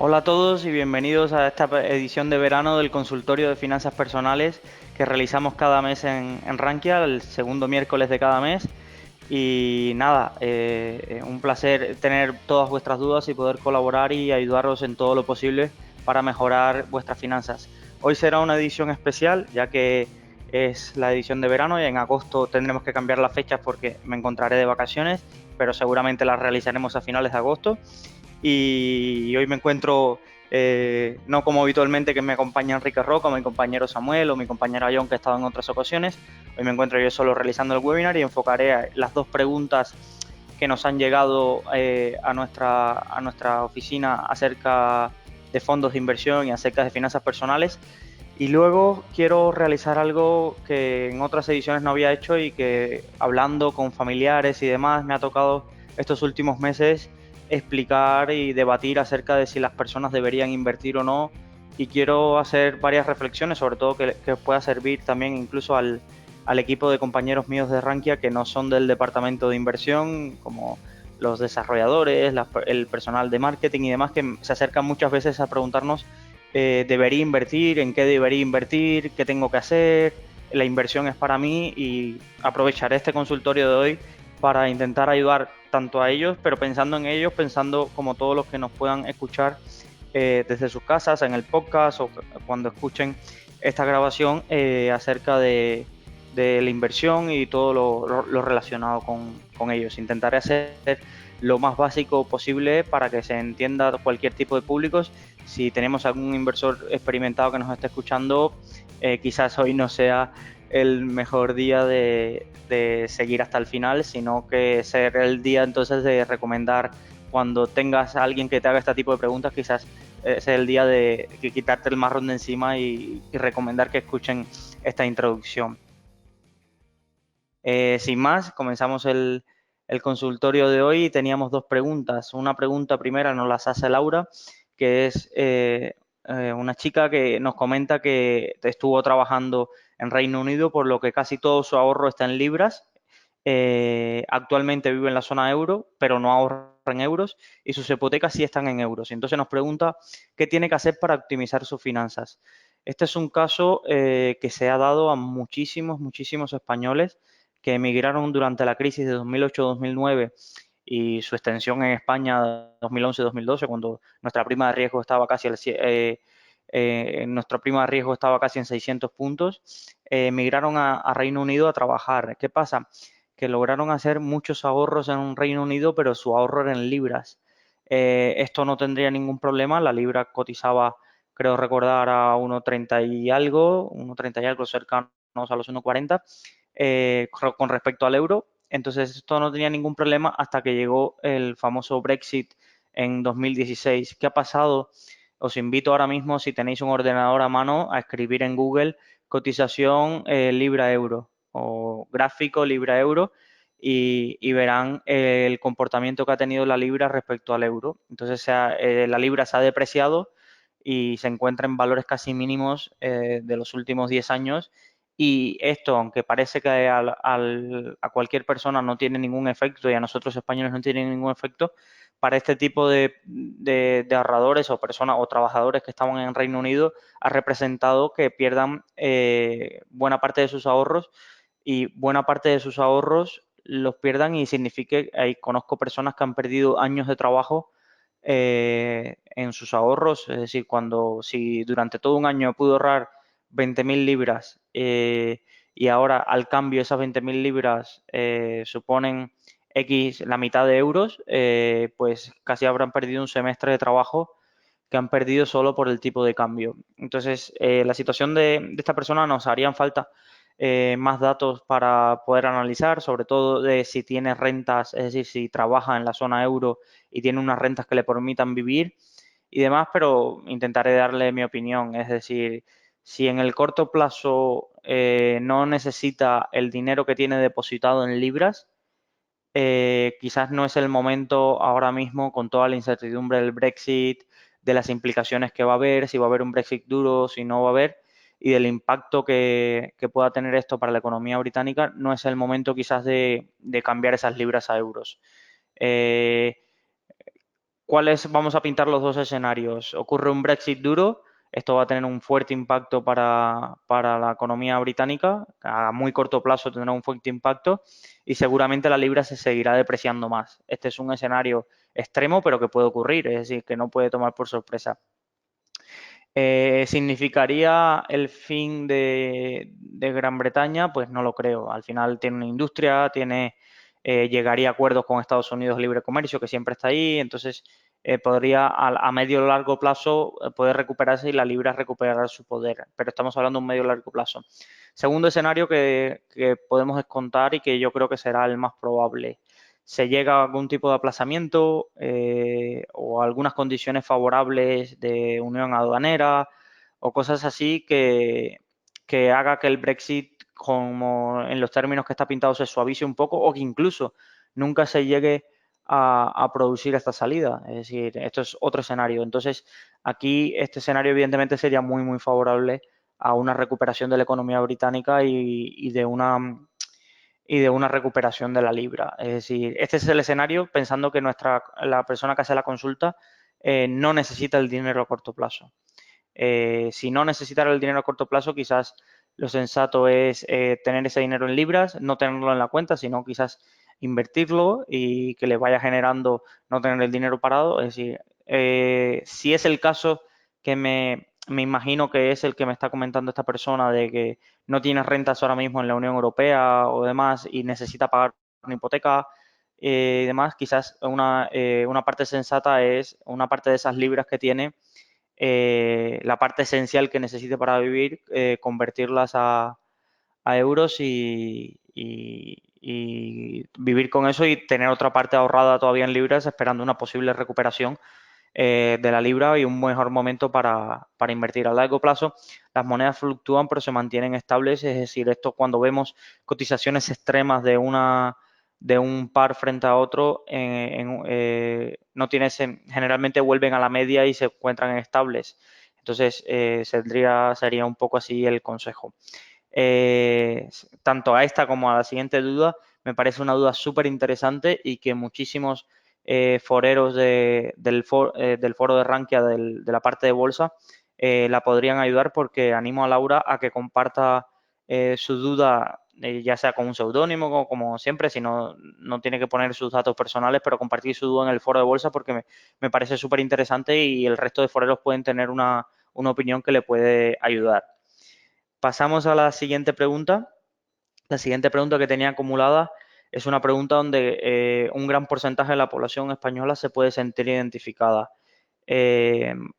Hola a todos y bienvenidos a esta edición de verano del consultorio de finanzas personales que realizamos cada mes en Rankia, el segundo miércoles de cada mes. Y nada, un placer tener todas vuestras dudas y poder colaborar y ayudaros en todo lo posible para mejorar vuestras finanzas. Hoy será una edición especial, ya que es la edición de verano y en agosto tendremos que cambiar las fechas porque me encontraré de vacaciones, pero seguramente las realizaremos a finales de agosto. Y hoy me encuentro, no como habitualmente que me acompaña Enrique Roca, mi compañero Samuel o mi compañera John, que ha estado en otras ocasiones. Hoy me encuentro yo solo realizando el webinar y enfocaré a las dos preguntas que nos han llegado a nuestra oficina acerca de fondos de inversión y acerca de finanzas personales. Y luego quiero realizar algo que en otras ediciones no había hecho y que hablando con familiares y demás me ha tocado estos últimos meses explicar y debatir acerca de si las personas deberían invertir o no. Y quiero hacer varias reflexiones, sobre todo que pueda servir también incluso al equipo de compañeros míos de Rankia que no son del departamento de inversión, como los desarrolladores, el personal de marketing y demás, que se acercan muchas veces a preguntarnos debería invertir, en qué debería invertir, qué tengo que hacer, la inversión es para mí y aprovecharé este consultorio de hoy para intentar ayudar tanto a ellos, pero pensando en ellos, pensando como todos los que nos puedan escuchar desde sus casas, en el podcast o cuando escuchen esta grabación acerca de la inversión y todo lo relacionado con ellos. Intentaré hacer lo más básico posible para que se entienda cualquier tipo de públicos. Si tenemos algún inversor experimentado que nos esté escuchando, quizás hoy no sea el mejor día de seguir hasta el final, sino que ser el día entonces de recomendar cuando tengas a alguien que te haga este tipo de preguntas, quizás es el día de quitarte el marrón de encima y recomendar que escuchen esta introducción. Sin más, comenzamos el consultorio de hoy y teníamos dos preguntas. Una pregunta primera nos las hace Laura, que es una chica que nos comenta que estuvo trabajando en Reino Unido, por lo que casi todo su ahorro está en libras. Actualmente vive en la zona euro, pero no ahorra en euros y sus hipotecas sí están en euros. Entonces nos pregunta qué tiene que hacer para optimizar sus finanzas. Este es un caso que se ha dado a muchísimos españoles que emigraron durante la crisis de 2008-2009 y su extensión en España 2011-2012, cuando nuestra prima de riesgo estaba casi nuestra prima de riesgo estaba casi en 600 puntos, emigraron a Reino Unido a trabajar. ¿Qué pasa? Que lograron hacer muchos ahorros en Reino Unido, pero su ahorro era en libras. Esto no tendría ningún problema, la libra cotizaba, creo recordar, a 1,30 y algo, cercanos a los 1,40 con respecto al euro. Entonces esto no tenía ningún problema hasta que llegó el famoso Brexit en 2016. ¿Qué ha pasado? Os invito ahora mismo, si tenéis un ordenador a mano, a escribir en Google cotización libra-euro o gráfico libra-euro y verán el comportamiento que ha tenido la libra respecto al euro. Entonces la libra se ha depreciado y se encuentra en valores casi mínimos de los últimos 10 años. Y esto, aunque parece que a cualquier persona no tiene ningún efecto y a nosotros españoles no tiene ningún efecto, para este tipo de ahorradores o personas o trabajadores que estaban en Reino Unido ha representado que pierdan buena parte de sus ahorros y buena parte de sus ahorros los pierdan y signifique, conozco personas que han perdido años de trabajo en sus ahorros, es decir, si durante todo un año pudo ahorrar 20.000 libras y ahora al cambio esas 20.000 libras suponen X, la mitad de euros, pues casi habrán perdido un semestre de trabajo que han perdido solo por el tipo de cambio. Entonces, la situación de esta persona nos harían falta más datos para poder analizar, sobre todo de si tiene rentas, es decir, si trabaja en la zona euro y tiene unas rentas que le permitan vivir y demás, pero intentaré darle mi opinión. Es decir, si en el corto plazo no necesita el dinero que tiene depositado en libras, quizás no es el momento ahora mismo con toda la incertidumbre del Brexit, de las implicaciones que va a haber, si va a haber un Brexit duro, si no va a haber, y del impacto que pueda tener esto para la economía británica, no es el momento quizás de cambiar esas libras a euros. Eh, ¿cuáles vamos a pintar los dos escenarios? Ocurre un Brexit duro, esto va a tener un fuerte impacto para la economía británica, a muy corto plazo tendrá un fuerte impacto y seguramente la libra se seguirá depreciando más. Este es un escenario extremo, pero que puede ocurrir, es decir, que no puede tomar por sorpresa. ¿Significaría el fin de Gran Bretaña? Pues no lo creo. Al final tiene una industria, llegaría a acuerdos con Estados Unidos de libre comercio, que siempre está ahí, entonces podría a medio o largo plazo poder recuperarse y la libra recuperar su poder, pero estamos hablando de un medio o largo plazo. Segundo escenario que podemos contar y que yo creo que será el más probable. Se llega a algún tipo de aplazamiento o algunas condiciones favorables de unión aduanera o cosas así que haga que el Brexit, como en los términos que está pintado, se suavice un poco o que incluso nunca se llegue a producir esta salida. Es decir, esto es otro escenario. Entonces, aquí este escenario evidentemente sería muy, muy favorable a una recuperación de la economía británica y de una recuperación de la libra. Es decir, este es el escenario pensando que la persona que hace la consulta no necesita el dinero a corto plazo. Si no necesitara el dinero a corto plazo, quizás lo sensato es tener ese dinero en libras, no tenerlo en la cuenta, sino quizás invertirlo y que le vaya generando no tener el dinero parado. Es decir, si es el caso que me imagino que es el que me está comentando esta persona de que no tiene rentas ahora mismo en la Unión Europea o demás y necesita pagar una hipoteca y demás, quizás una parte sensata es una parte de esas libras que tiene la parte esencial que necesite para vivir, convertirlas a euros y vivir con eso y tener otra parte ahorrada todavía en libras esperando una posible recuperación de la libra y un mejor momento para invertir. A largo plazo las monedas fluctúan pero se mantienen estables, es decir, esto cuando vemos cotizaciones extremas de un par frente a otro, no tiene generalmente vuelven a la media y se encuentran estables. Entonces, sería un poco así el consejo. Tanto a esta como a la siguiente duda, me parece una duda súper interesante y que muchísimos foreros del foro de Rankia de la parte de bolsa la podrían ayudar porque animo a Laura a que comparta su duda, ya sea con un seudónimo como siempre, si no tiene que poner sus datos personales, pero compartir su duda en el foro de bolsa porque me parece súper interesante y el resto de foreros pueden tener una opinión que le puede ayudar. Pasamos a la siguiente pregunta. La siguiente pregunta que tenía acumulada es una pregunta donde un gran porcentaje de la población española se puede sentir identificada.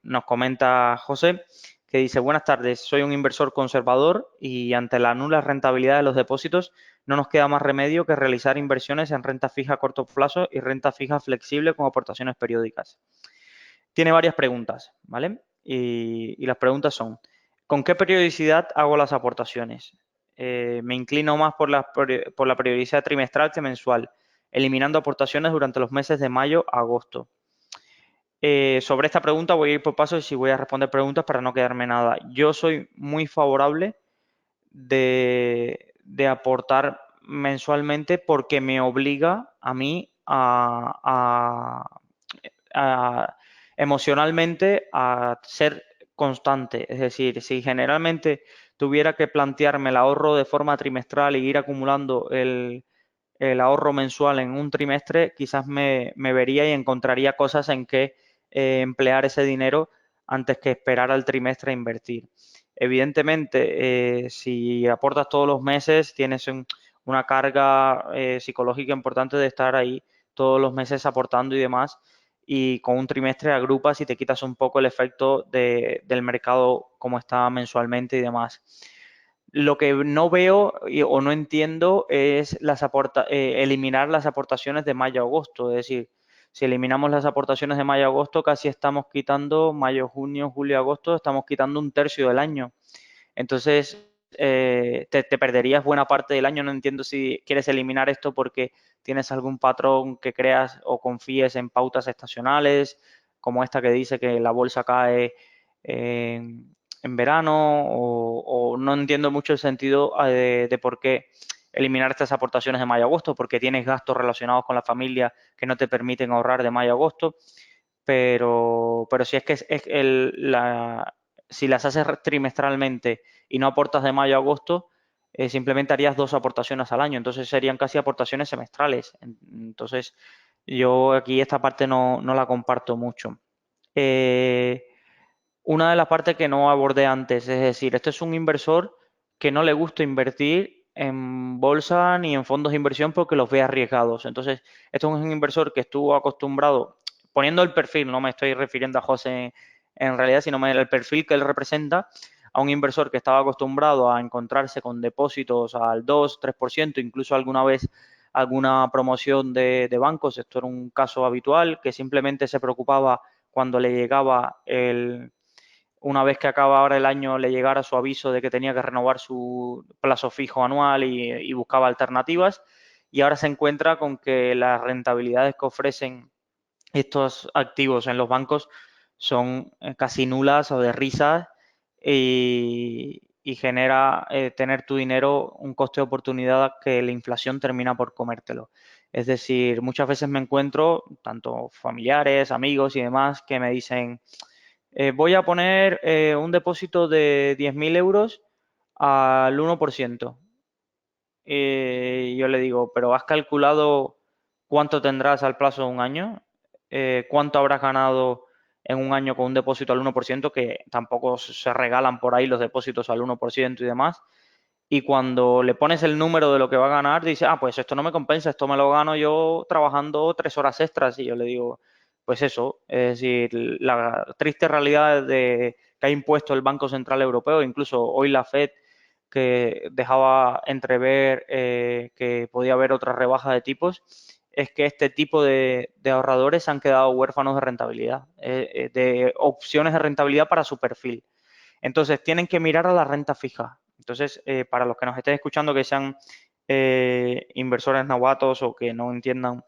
Nos comenta José que dice, buenas tardes, soy un inversor conservador y ante la nula rentabilidad de los depósitos no nos queda más remedio que realizar inversiones en renta fija a corto plazo y renta fija flexible con aportaciones periódicas. Tiene varias preguntas, ¿vale? Y las preguntas son, ¿con qué periodicidad hago las aportaciones? Me inclino más por la periodicidad trimestral que mensual, eliminando aportaciones durante los meses de mayo a agosto. Sobre esta pregunta voy a ir por pasos y voy a responder preguntas para no quedarme nada. Yo soy muy favorable de aportar mensualmente porque me obliga a mí emocionalmente a ser constante. Es decir, si generalmente tuviera que plantearme el ahorro de forma trimestral e ir acumulando el ahorro mensual en un trimestre, quizás me vería y encontraría cosas en que emplear ese dinero antes que esperar al trimestre a invertir. Evidentemente, si aportas todos los meses, tienes una carga psicológica importante de estar ahí todos los meses aportando y demás, y con un trimestre agrupas y te quitas un poco el efecto del mercado como está mensualmente y demás. Lo que no veo o no entiendo es eliminar las aportaciones de mayo a agosto. Es decir, si eliminamos las aportaciones de mayo a agosto, casi estamos quitando mayo, junio, julio, agosto, estamos quitando un tercio del año. Entonces, te perderías buena parte del año. No entiendo si quieres eliminar esto porque tienes algún patrón que creas o confíes en pautas estacionales, como esta que dice que la bolsa cae en verano, o no entiendo mucho el sentido de por qué eliminar estas aportaciones de mayo a agosto, porque tienes gastos relacionados con la familia que no te permiten ahorrar de mayo a agosto. pero si es que si las haces trimestralmente y no aportas de mayo a agosto, simplemente harías dos aportaciones al año, entonces serían casi aportaciones semestrales. Entonces, yo aquí esta parte no la comparto mucho. Eh, una de las partes que no abordé antes, es decir, este es un inversor que no le gusta invertir en bolsa ni en fondos de inversión porque los ve arriesgados. Entonces, esto es un inversor que estuvo acostumbrado, poniendo el perfil, no me estoy refiriendo a José en realidad, sino el perfil que él representa, a un inversor que estaba acostumbrado a encontrarse con depósitos al 2, 3%, incluso alguna vez alguna promoción de bancos. Esto era un caso habitual, que simplemente se preocupaba cuando le llegaba una vez que acaba ahora el año, le llegara su aviso de que tenía que renovar su plazo fijo anual y buscaba alternativas. Y ahora se encuentra con que las rentabilidades que ofrecen estos activos en los bancos son casi nulas o de risas, y genera tener tu dinero un coste de oportunidad que la inflación termina por comértelo. Es decir, muchas veces me encuentro, tanto familiares, amigos y demás, que me dicen, voy a poner un depósito de 10.000 euros al 1%. Yo le digo, pero ¿has calculado cuánto tendrás al plazo de un año? ¿Cuánto habrás ganado en un año con un depósito al 1%? Que tampoco se regalan por ahí los depósitos al 1% y demás. Y cuando le pones el número de lo que va a ganar, dice, ah, pues esto no me compensa, esto me lo gano yo trabajando 3 horas extras. Y yo le digo, pues eso, es decir, la triste realidad de que ha impuesto el Banco Central Europeo, incluso hoy la Fed, que dejaba entrever que podía haber otra rebaja de tipos, es que este tipo de ahorradores han quedado huérfanos de rentabilidad, de opciones de rentabilidad para su perfil. Entonces, tienen que mirar a la renta fija. Entonces, para los que nos estén escuchando que sean inversores novatos o que no entiendan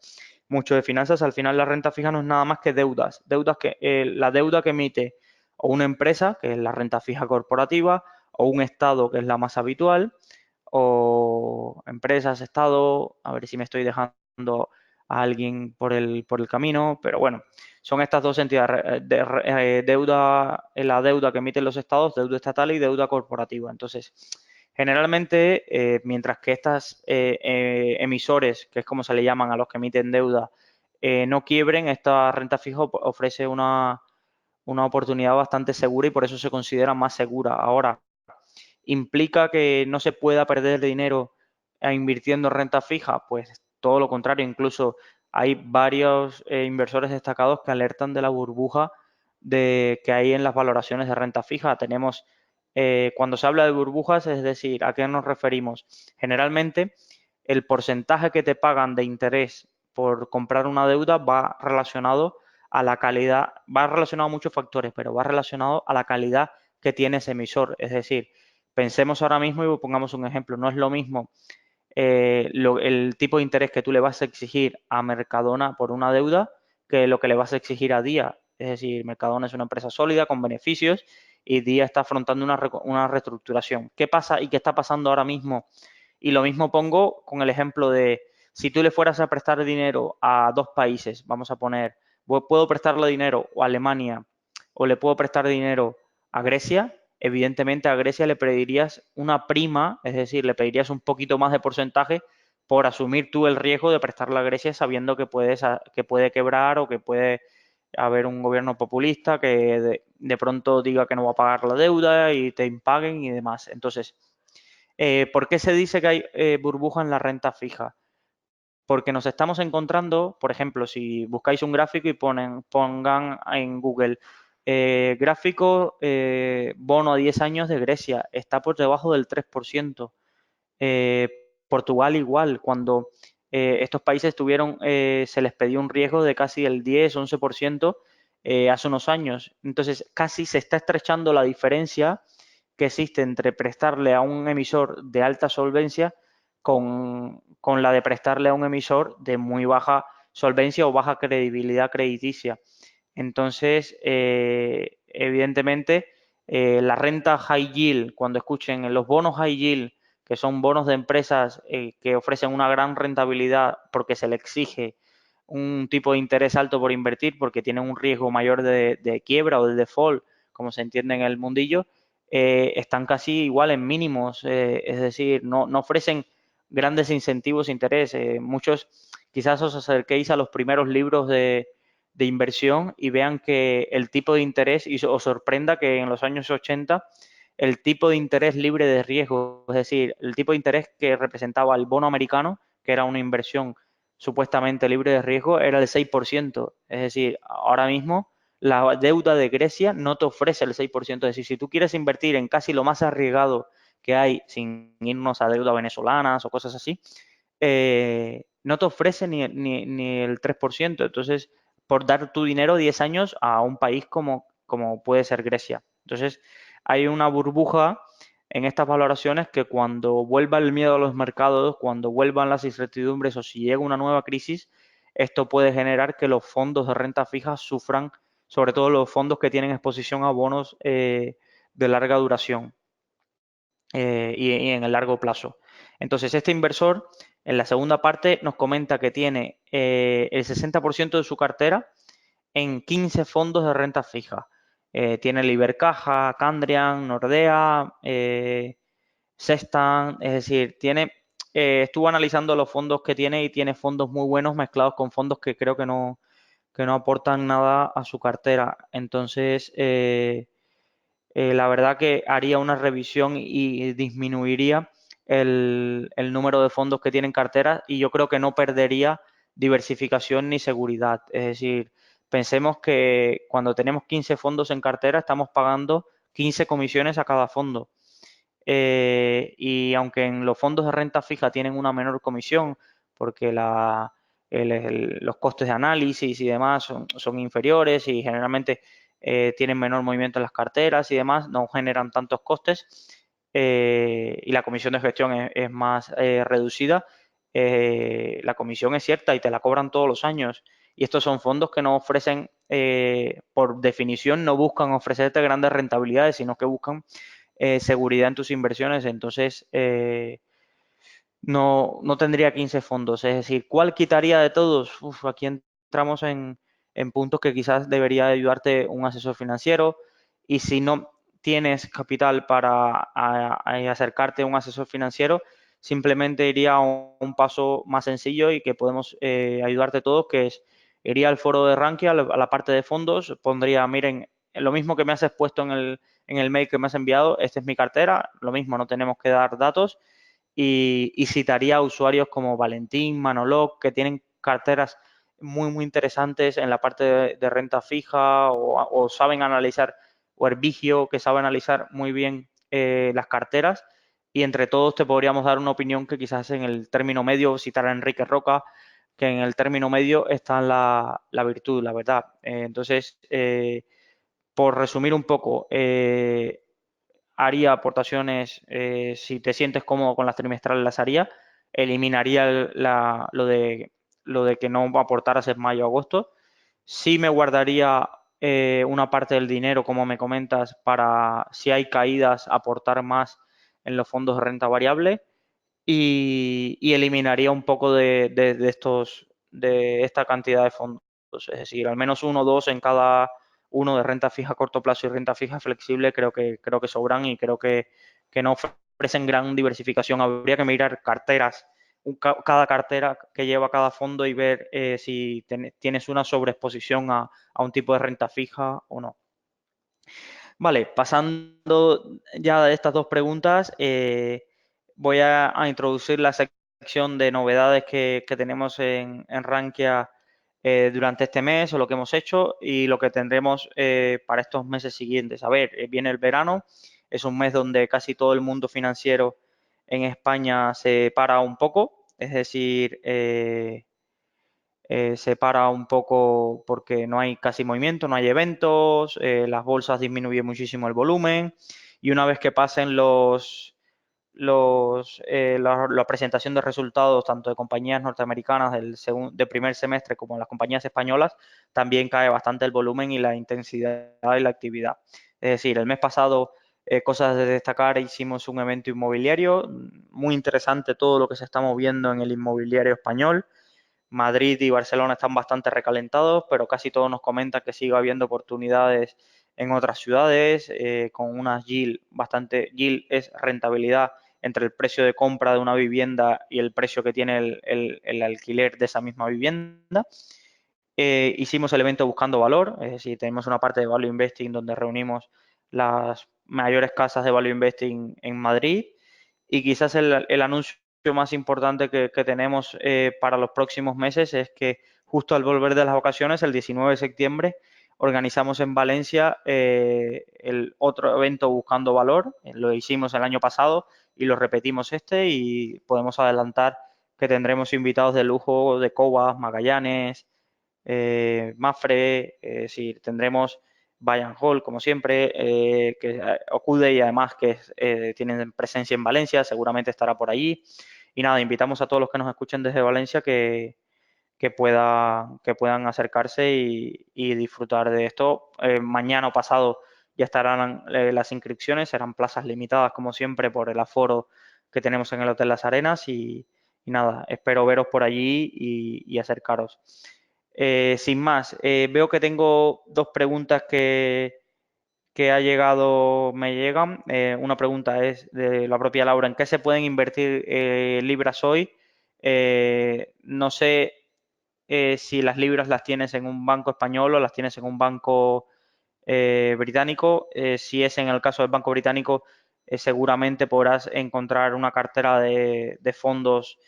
mucho de finanzas, al final la renta fija no es nada más que deudas. La deuda que emite o una empresa, que es la renta fija corporativa, o un estado, que es la más habitual, o empresas, estado, a ver si me estoy dejando a alguien por el camino, pero bueno, son estas dos entidades, la deuda que emiten los estados, deuda estatal y deuda corporativa. Entonces, generalmente, mientras que estas emisores, que es como se le llaman a los que emiten deuda, no quiebren, esta renta fija ofrece una oportunidad bastante segura y por eso se considera más segura. Ahora, ¿implica que no se pueda perder dinero invirtiendo en renta fija? Pues todo lo contrario, incluso hay varios inversores destacados que alertan de la burbuja que hay en las valoraciones de renta fija. Cuando se habla de burbujas, es decir, ¿a qué nos referimos? Generalmente, el porcentaje que te pagan de interés por comprar una deuda va relacionado a la calidad, va relacionado a muchos factores, pero va relacionado a la calidad que tiene ese emisor. Es decir, pensemos ahora mismo y pongamos un ejemplo. No es lo mismo el tipo de interés que tú le vas a exigir a Mercadona por una deuda que lo que le vas a exigir a Día. Es decir, Mercadona es una empresa sólida con beneficios y Día está afrontando una reestructuración. ¿Qué pasa y qué está pasando ahora mismo? Y lo mismo pongo con el ejemplo de si tú le fueras a prestar dinero a dos países, vamos a poner, puedo prestarle dinero a Alemania o le puedo prestar dinero a Grecia. Evidentemente a Grecia le pedirías una prima, es decir, le pedirías un poquito más de porcentaje por asumir tú el riesgo de prestarle a Grecia sabiendo que puede quebrar o que puede haber un gobierno populista que de pronto diga que no va a pagar la deuda y te impaguen y demás. Entonces, ¿por qué se dice que hay burbuja en la renta fija? Porque nos estamos encontrando, por ejemplo, si buscáis un gráfico y pongan en Google gráfico bono a 10 años de Grecia, está por debajo del 3%. Eh, Portugal igual, cuando estos países se les pedía un riesgo de casi el 10-11% hace unos años. Entonces, casi se está estrechando la diferencia que existe entre prestarle a un emisor de alta solvencia con la de prestarle a un emisor de muy baja solvencia o baja credibilidad crediticia. Entonces, evidentemente, la renta high yield, cuando escuchen los bonos high yield, que son bonos de empresas que ofrecen una gran rentabilidad porque se le exige un tipo de interés alto por invertir porque tienen un riesgo mayor de quiebra o de default, como se entiende en el mundillo, están casi igual en mínimos, es decir, no ofrecen grandes incentivos de interés. Muchos quizás os acerquéis a los primeros libros de inversión y vean que el tipo de interés, y os sorprenda que en los años 80 el tipo de interés libre de riesgo, es decir, el tipo de interés que representaba el bono americano, que era una inversión supuestamente libre de riesgo, era el 6%. Es decir, ahora mismo la deuda de Grecia no te ofrece el 6%. Es decir, si tú quieres invertir en casi lo más arriesgado que hay, sin irnos a deuda venezolanas o cosas así, no te ofrece ni el 3%. Entonces, por dar tu dinero 10 años a un país como puede ser Grecia. Entonces, hay una burbuja en estas valoraciones que cuando vuelva el miedo a los mercados, cuando vuelvan las incertidumbres o si llega una nueva crisis, esto puede generar que los fondos de renta fija sufran, sobre todo los fondos que tienen exposición a bonos de larga duración y en el largo plazo. Entonces, este inversor en la segunda parte nos comenta que tiene el 60% de su cartera en 15 fondos de renta fija. Tiene el Ibercaja, Candrian, Nordea, Sextant, es decir, estuvo analizando los fondos que tiene y tiene fondos muy buenos mezclados con fondos que creo que no aportan nada a su cartera. Entonces, la verdad que haría una revisión y disminuiría el número de fondos que tienen cartera y yo creo que no perdería diversificación ni seguridad. Es decir, pensemos que cuando tenemos 15 fondos en cartera estamos pagando 15 comisiones a cada fondo. Y aunque en los fondos de renta fija tienen una menor comisión, porque los costes de análisis y demás son inferiores y generalmente tienen menor movimiento en las carteras y demás, no generan tantos costes y la comisión de gestión es más reducida, la comisión es cierta y te la cobran todos los años. Y estos son fondos que no ofrecen, por definición, no buscan ofrecerte grandes rentabilidades, sino que buscan seguridad en tus inversiones. Entonces, no tendría 15 fondos. Es decir, ¿cuál quitaría de todos? Uf, aquí entramos en puntos que quizás debería ayudarte un asesor financiero. Y si no tienes capital para acercarte a un asesor financiero, simplemente iría a un paso más sencillo y que podemos ayudarte todos, que es iría al foro de Rankia, a la parte de fondos, pondría, miren, lo mismo que me has expuesto en el mail que me has enviado, esta es mi cartera, lo mismo, no tenemos que dar datos y citaría a usuarios como Valentín, Manolog, que tienen carteras muy interesantes en la parte de renta fija o saben analizar, o Herbigio, que sabe analizar muy bien las carteras y entre todos te podríamos dar una opinión que quizás en el término medio, citar a Enrique Roca, que en el término medio está la virtud, la verdad. Entonces, por resumir un poco, haría aportaciones, si te sientes cómodo con las trimestrales las haría, eliminaría lo de que no aportaras en mayo o agosto, sí me guardaría una parte del dinero, como me comentas, para si hay caídas, aportar más en los fondos de renta variable y eliminaría un poco de esta cantidad de fondos. Es decir, al menos uno o dos en cada uno de renta fija a corto plazo y renta fija flexible creo que sobran y creo que no ofrecen gran diversificación. Habría que mirar carteras, cada cartera que lleva cada fondo y ver si tienes una sobreexposición a un tipo de renta fija o no. Vale, pasando ya de estas dos preguntas, voy a introducir la sección de novedades que tenemos en Rankia durante este mes o lo que hemos hecho y lo que tendremos para estos meses siguientes. A ver, viene el verano, es un mes donde casi todo el mundo financiero en España se para un poco, es decir, se para un poco porque no hay casi movimiento, no hay eventos, las bolsas disminuyen muchísimo el volumen y una vez que pasen la presentación de resultados tanto de compañías norteamericanas del primer semestre como las compañías españolas, también cae bastante el volumen y la intensidad y la actividad. Es decir, el mes pasado, cosas de destacar, hicimos un evento inmobiliario muy interesante, todo lo que se está moviendo en el inmobiliario español. Madrid y Barcelona están bastante recalentados, pero casi todos nos comentan que sigue habiendo oportunidades en otras ciudades, con unas yield bastante, yield es rentabilidad entre el precio de compra de una vivienda y el precio que tiene el alquiler de esa misma vivienda. Hicimos el evento Buscando Valor, es decir, tenemos una parte de Value Investing donde reunimos las mayores casas de Value Investing en Madrid, y quizás el anuncio más importante que tenemos para los próximos meses es que justo al volver de las vacaciones, el 19 de septiembre, organizamos en Valencia el otro evento Buscando Valor. Lo hicimos el año pasado y lo repetimos y podemos adelantar que tendremos invitados de lujo de Cobas, Magallanes, Mafre, es decir, tendremos Bayern Hall, como siempre, que acude y además que tienen presencia en Valencia, seguramente estará por allí. Y nada, invitamos a todos los que nos escuchen desde Valencia que puedan acercarse y disfrutar de esto. Mañana o pasado ya estarán las inscripciones, serán plazas limitadas, como siempre, por el aforo que tenemos en el Hotel Las Arenas. Y nada, espero veros por allí y acercaros. Sin más, veo que tengo dos preguntas que me llegan. Una pregunta es de la propia Laura: ¿en qué se pueden invertir libras hoy? No sé si las libras las tienes en un banco español o las tienes en un banco británico. Si es en el caso del banco británico, seguramente podrás encontrar una cartera de fondos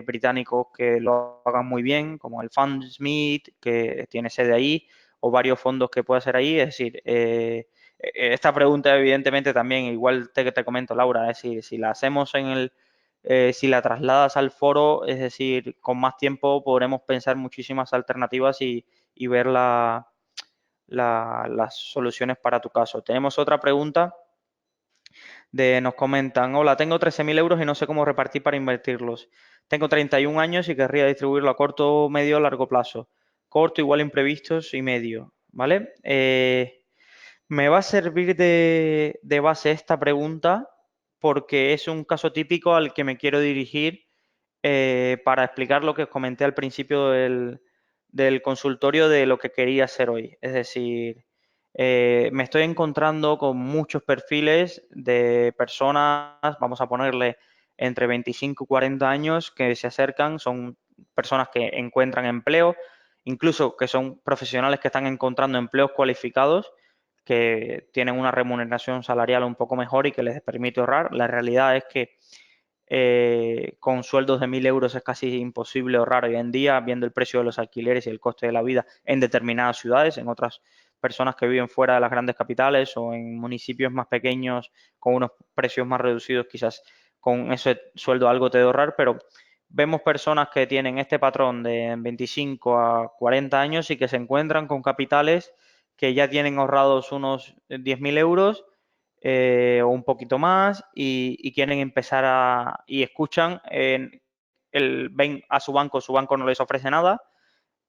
británicos que lo hagan muy bien, como el Fundsmith, que tiene sede ahí, o varios fondos que pueda ser ahí. Es decir, esta pregunta evidentemente también, igual te comento, Laura, es decir, si la hacemos si la trasladas al foro, es decir, con más tiempo podremos pensar muchísimas alternativas y ver las soluciones para tu caso. Tenemos otra pregunta nos comentan: hola, tengo 13.000 euros y no sé cómo repartir para invertirlos. Tengo 31 años y querría distribuirlo a corto, medio o largo plazo. Corto igual imprevistos y medio, ¿vale? Me va a servir de base esta pregunta porque es un caso típico al que me quiero dirigir para explicar lo que os comenté al principio del consultorio de lo que quería hacer hoy. Es decir, me estoy encontrando con muchos perfiles de personas, vamos a ponerle entre 25 y 40 años, que se acercan, son personas que encuentran empleo, incluso que son profesionales que están encontrando empleos cualificados, que tienen una remuneración salarial un poco mejor y que les permite ahorrar. La realidad es que con sueldos de 1.000 euros es casi imposible ahorrar hoy en día, viendo el precio de los alquileres y el coste de la vida en determinadas ciudades. En otras personas que viven fuera de las grandes capitales o en municipios más pequeños con unos precios más reducidos, quizás con ese sueldo algo te de ahorrar, pero vemos personas que tienen este patrón de 25 a 40 años y que se encuentran con capitales que ya tienen ahorrados unos 10.000 euros o un poquito más, y quieren empezar y escuchan, ven a su banco no les ofrece nada,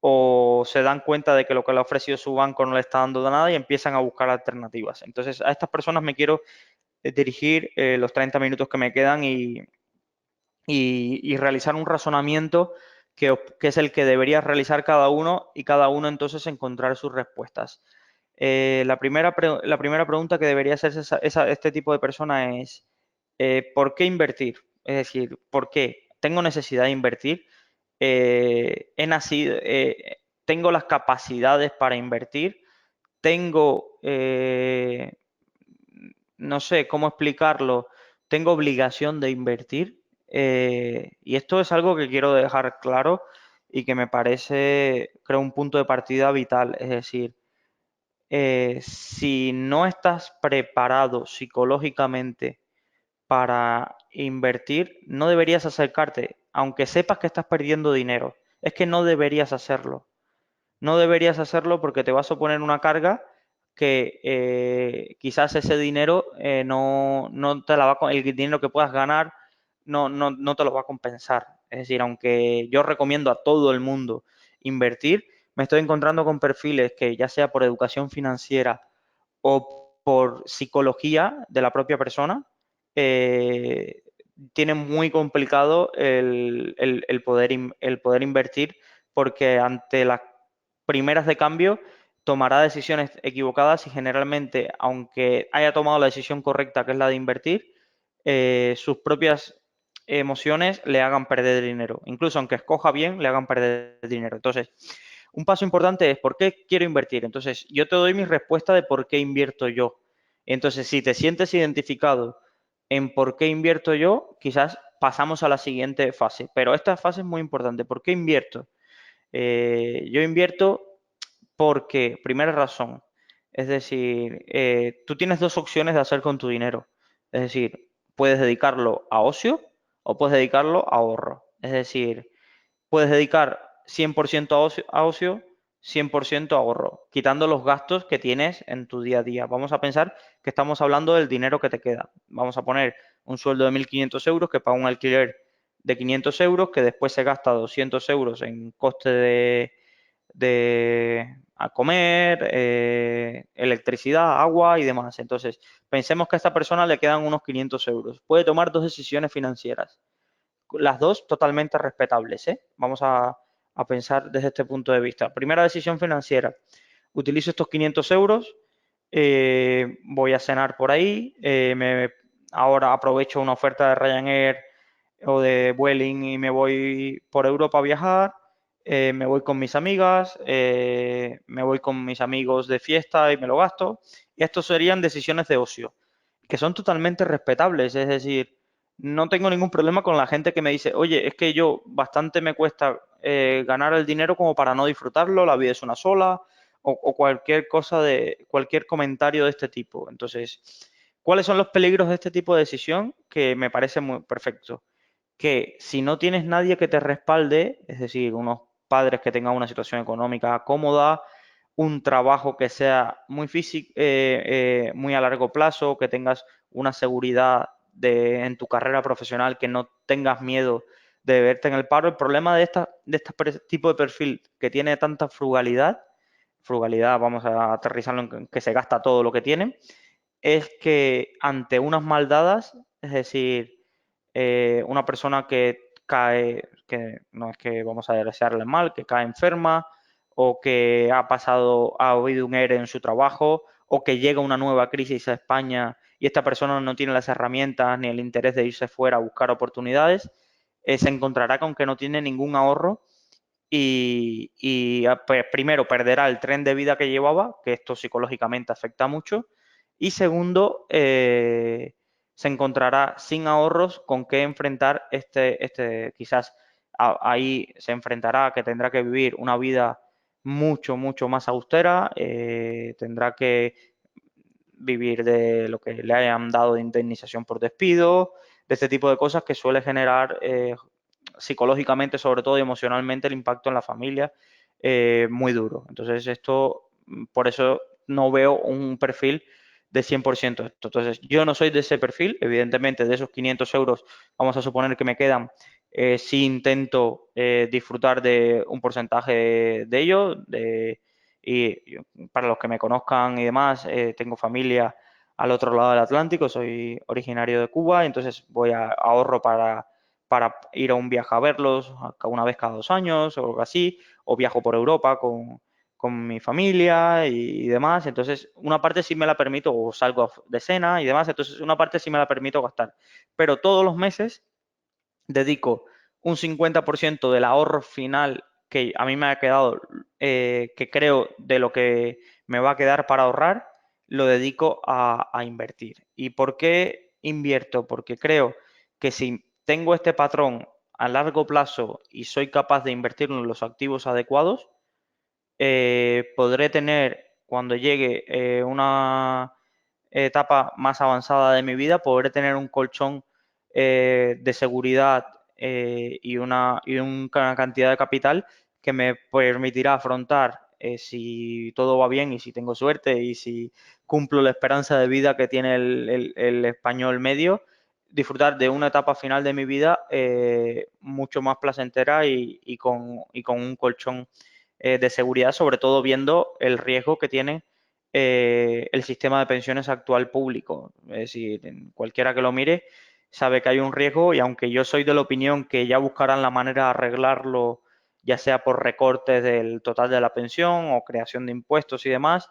o se dan cuenta de que lo que le ha ofrecido su banco no le está dando nada y empiezan a buscar alternativas. Entonces, a estas personas me quiero dirigir los 30 minutos que me quedan y realizar un razonamiento que es el que debería realizar cada uno, y cada uno entonces encontrar sus respuestas. La primera pregunta que debería hacerse este tipo de persona es: ¿por qué invertir? Es decir, ¿por qué? ¿Tengo necesidad de invertir? He nacido, ¿tengo las capacidades para invertir? ¿Tengo, no sé cómo explicarlo, tengo obligación de invertir? Y esto es algo que quiero dejar claro y que me parece, creo, un punto de partida vital. Es decir, si no estás preparado psicológicamente para invertir, no deberías acercarte, aunque sepas que estás perdiendo dinero. Es que no deberías hacerlo. No deberías hacerlo porque te vas a poner una carga que quizás ese dinero no te la el dinero que puedas ganar no te lo va a compensar. Es decir, aunque yo recomiendo a todo el mundo invertir, me estoy encontrando con perfiles que, ya sea por educación financiera o por psicología de la propia persona, tiene muy complicado el poder invertir porque ante las primeras de cambio tomará decisiones equivocadas y generalmente, aunque haya tomado la decisión correcta, que es la de invertir, sus propias emociones le hagan perder dinero. Incluso aunque escoja bien, le hagan perder dinero. Entonces, un paso importante es ¿por qué quiero invertir? Entonces, yo te doy mi respuesta de por qué invierto yo. Entonces, si te sientes identificado en por qué invierto yo, quizás pasamos a la siguiente fase. Pero esta fase es muy importante. ¿Por qué invierto? Yo invierto porque, primera razón, es decir, tú tienes dos opciones de hacer con tu dinero. Es decir, puedes dedicarlo a ocio o puedes dedicarlo a ahorro. Es decir, puedes dedicar 100% a ocio, 100% a ahorro, quitando los gastos que tienes en tu día a día. Vamos a pensar que estamos hablando del dinero que te queda. Vamos a poner un sueldo de 1.500 euros que paga un alquiler de 500 euros, que después se gasta 200 euros en coste de a comer, electricidad, agua y demás. Entonces, pensemos que a esta persona le quedan unos 500 euros. Puede tomar dos decisiones financieras, las dos totalmente respetables, ¿eh? Vamos a pensar desde este punto de vista. Primera decisión financiera, utilizo estos 500 euros, voy a cenar por ahí, ahora aprovecho una oferta de Ryanair o de Vueling y me voy por Europa a viajar, me voy con mis amigas, me voy con mis amigos de fiesta y me lo gasto. Y estos serían decisiones de ocio, que son totalmente respetables, es decir, no tengo ningún problema con la gente que me dice, oye, es que yo bastante me cuesta ganar el dinero como para no disfrutarlo, la vida es una sola, o cualquier cosa de, cualquier comentario de este tipo. Entonces, ¿cuáles son los peligros de este tipo de decisión? Que me parece muy perfecto. Que si no tienes nadie que te respalde, es decir, unos padres que tengan una situación económica cómoda, un trabajo que sea muy físico, muy a largo plazo, que tengas una seguridad en tu carrera profesional, que no tengas miedo de verte en el paro. El problema de este tipo de perfil que tiene tanta frugalidad, vamos a aterrizarlo en que se gasta todo lo que tiene, es que ante unas maldadas, es decir, una persona que cae, que no es que vamos a desearle mal, que cae enferma o que ha habido un ERE en su trabajo o que llega una nueva crisis a España y esta persona no tiene las herramientas ni el interés de irse fuera a buscar oportunidades, se encontrará con que no tiene ningún ahorro pues, primero perderá el tren de vida que llevaba, que esto psicológicamente afecta mucho, y segundo, se encontrará sin ahorros con qué enfrentar quizás ahí se enfrentará a que tendrá que vivir una vida mucho, mucho más austera, tendrá que vivir de lo que le hayan dado de indemnización por despido, de este tipo de cosas que suele generar psicológicamente, sobre todo y emocionalmente, el impacto en la familia muy duro. Entonces, esto, por eso no veo un perfil de 100% esto. Entonces, yo no soy de ese perfil, evidentemente, de esos 500 euros, vamos a suponer que me quedan, sí intento disfrutar de un porcentaje de ello, y para los que me conozcan y demás, tengo familia al otro lado del Atlántico, soy originario de Cuba, entonces voy a ahorro para ir a un viaje a verlos una vez cada 2 años o algo así, o viajo por Europa con mi familia y demás, entonces una parte sí me la permito, o salgo de cena y demás, entonces una parte sí me la permito gastar, pero todos los meses dedico un 50% del ahorro final que a mí me ha quedado, que creo de lo que me va a quedar para ahorrar, lo dedico a invertir. ¿Y por qué invierto? Porque creo que si tengo este patrón a largo plazo y soy capaz de invertirlo en los activos adecuados, podré tener, cuando llegue una etapa más avanzada de mi vida, podré tener un colchón de seguridad una cantidad de capital que me permitirá afrontar, si todo va bien y si tengo suerte y si cumplo la esperanza de vida que tiene el español medio, disfrutar de una etapa final de mi vida mucho más placentera y con un colchón de seguridad, sobre todo viendo el riesgo que tiene el sistema de pensiones actual público. Es decir, cualquiera que lo mire, sabe que hay un riesgo y aunque yo soy de la opinión que ya buscarán la manera de arreglarlo, ya sea por recortes del total de la pensión o creación de impuestos y demás,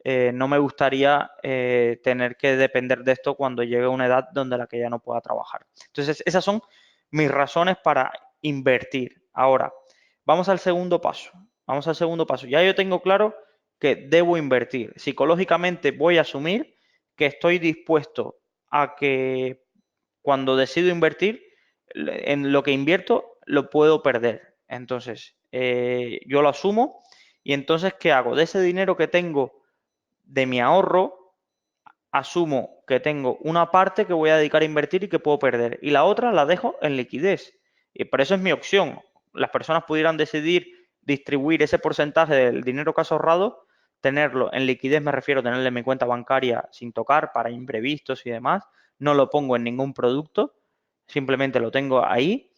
no me gustaría tener que depender de esto cuando llegue a una edad donde la que ya no pueda trabajar. Entonces, esas son mis razones para invertir. Ahora, vamos al segundo paso. Vamos al segundo paso. Ya yo tengo claro que debo invertir. Psicológicamente voy a asumir que estoy dispuesto a que cuando decido invertir, en lo que invierto lo puedo perder. Entonces, yo lo asumo y entonces, ¿qué hago? De ese dinero que tengo de mi ahorro, asumo que tengo una parte que voy a dedicar a invertir y que puedo perder y la otra la dejo en liquidez. Y por eso es mi opción. Las personas pudieran decidir distribuir ese porcentaje del dinero que has ahorrado, tenerlo en liquidez, me refiero a tenerlo en mi cuenta bancaria sin tocar para imprevistos y demás. No lo pongo en ningún producto, simplemente lo tengo ahí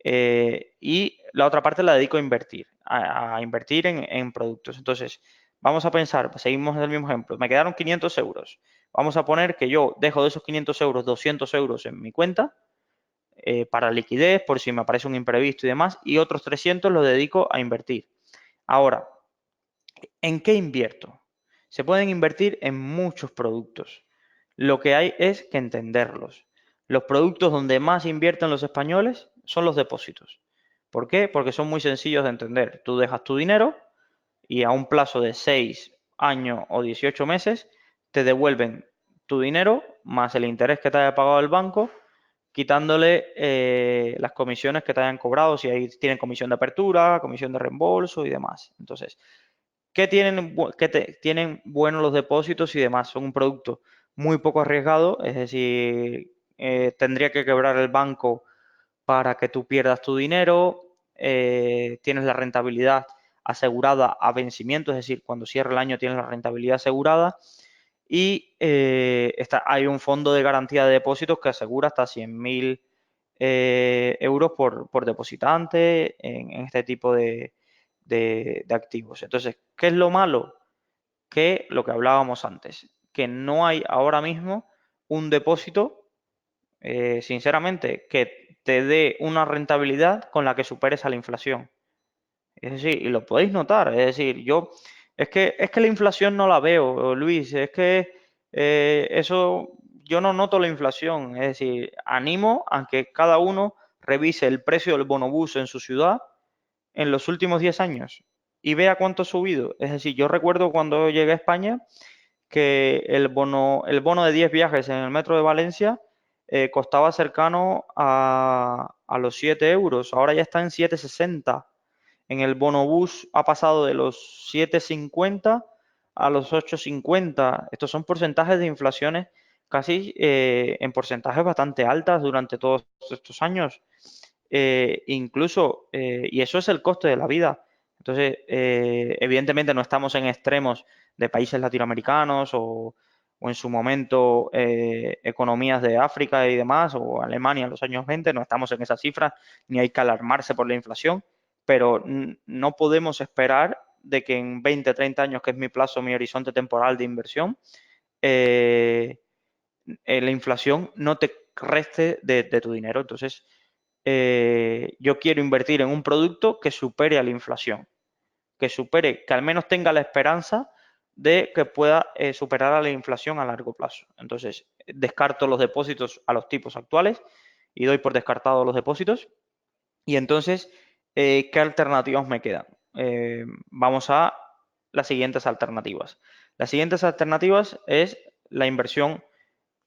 y la otra parte la dedico a invertir, a invertir en productos. Entonces, vamos a pensar, seguimos el mismo ejemplo, me quedaron 500 euros. Vamos a poner que yo dejo de esos 500 euros 200 euros en mi cuenta para liquidez, por si me aparece un imprevisto y demás, y otros 300 los dedico a invertir. Ahora, ¿en qué invierto? Se pueden invertir en muchos productos. Lo que hay es que entenderlos. Los productos donde más invierten los españoles son los depósitos. ¿Por qué? Porque son muy sencillos de entender. Tú dejas tu dinero y a un plazo de 6 años o 18 meses te devuelven tu dinero más el interés que te haya pagado el banco, quitándole las comisiones que te hayan cobrado, si ahí tienen comisión de apertura, comisión de reembolso y demás. Entonces, tienen buenos los depósitos y demás? Son un producto muy poco arriesgado, es decir, tendría que quebrar el banco para que tú pierdas tu dinero, tienes la rentabilidad asegurada a vencimiento, es decir, cuando cierra el año tienes la rentabilidad asegurada y hay un fondo de garantía de depósitos que asegura hasta 100.000 euros por depositante en este tipo de activos. Entonces, ¿qué es lo malo? Que lo que hablábamos antes, que no hay ahora mismo un depósito, sinceramente, que te dé una rentabilidad con la que superes a la inflación. Es decir, y lo podéis notar, es decir, es que la inflación no la veo, Luis, es que eso, yo no noto la inflación, es decir, animo a que cada uno revise el precio del bonobús en su ciudad en los últimos 10 años y vea cuánto ha subido. Es decir, yo recuerdo cuando llegué a España que el bono de 10 viajes en el metro de Valencia costaba cercano a los 7 euros, ahora ya está en 7,60. En el bonobús ha pasado de los 7,50 a los 8,50. Estos son porcentajes de inflaciones casi en porcentajes bastante altas durante todos estos años. Incluso, y eso es el coste de la vida. Entonces, evidentemente no estamos en extremos de países latinoamericanos o en su momento economías de África y demás, o Alemania en los años 20, no estamos en esas cifras, ni hay que alarmarse por la inflación, pero no podemos esperar de que en 20, 30 años, que es mi plazo, mi horizonte temporal de inversión, eh, la inflación no te reste de tu dinero. Entonces, yo quiero invertir en un producto que supere a la inflación, que al menos tenga la esperanza de que pueda superar a la inflación a largo plazo. Entonces, descarto los depósitos a los tipos actuales y doy por descartado los depósitos. Y entonces, ¿qué alternativas me quedan? Vamos a las siguientes alternativas. Las siguientes alternativas es la inversión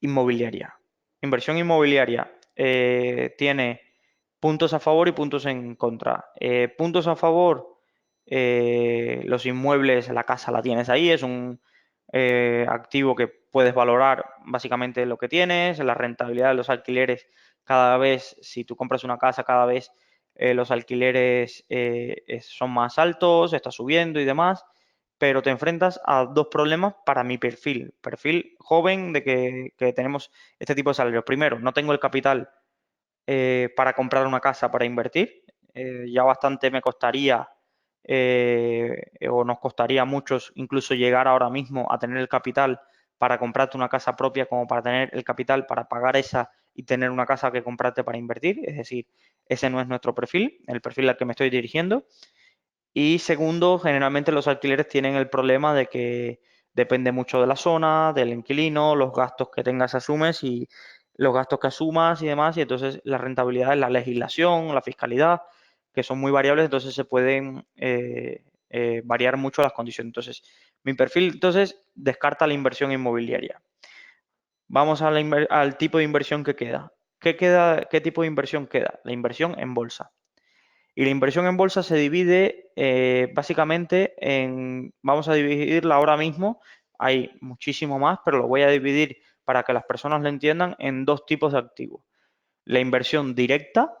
inmobiliaria. Inversión inmobiliaria tiene puntos a favor y puntos en contra. Puntos a favor, los inmuebles, la casa la tienes ahí, es un activo que puedes valorar básicamente lo que tienes, la rentabilidad de los alquileres cada vez, si tú compras una casa, cada vez los alquileres son más altos, está subiendo y demás, pero te enfrentas a dos problemas para mi perfil joven de que tenemos este tipo de salarios. Primero, no tengo el capital para comprar una casa para invertir. Ya bastante me costaría o nos costaría a muchos incluso llegar ahora mismo a tener el capital para comprarte una casa propia como para tener el capital para pagar esa y tener una casa que comprarte para invertir. Es decir, ese no es nuestro perfil, el perfil al que me estoy dirigiendo. Y segundo, generalmente los alquileres tienen el problema de que depende mucho de la zona, del inquilino, los gastos que tengas asumes y los gastos que asumas y demás. Y entonces la rentabilidad es la legislación, la fiscalidad, que son muy variables, entonces se pueden variar mucho las condiciones. Entonces, mi perfil entonces descarta la inversión inmobiliaria. Vamos a al tipo de inversión que queda. ¿Qué queda? ¿Qué tipo de inversión queda? La inversión en bolsa. Y la inversión en bolsa se divide básicamente en, vamos a dividirla ahora mismo, hay muchísimo más, pero lo voy a dividir para que las personas lo entiendan en dos tipos de activos. La inversión directa,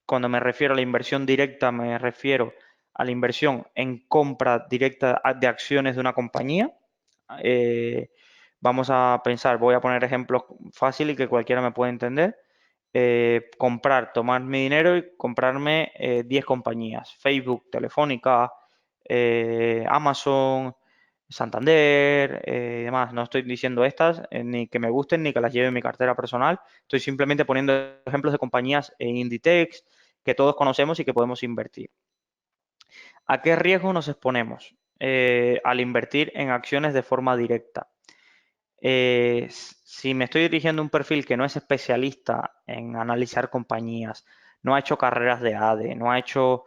cuando me refiero a la inversión directa me refiero a la inversión en compra directa de acciones de una compañía. Eh, Vamos a pensar, voy a poner ejemplos fáciles y que cualquiera me pueda entender. Tomar mi dinero y comprarme 10 compañías, Facebook, Telefónica, Amazon, Santander, demás. No estoy diciendo estas ni que me gusten ni que las lleve en mi cartera personal. Estoy simplemente poniendo ejemplos de compañías Inditex que todos conocemos y que podemos invertir. ¿A qué riesgo nos exponemos al invertir en acciones de forma directa? Si me estoy dirigiendo a un perfil que no es especialista en analizar compañías, no ha hecho carreras de ADE, no ha hecho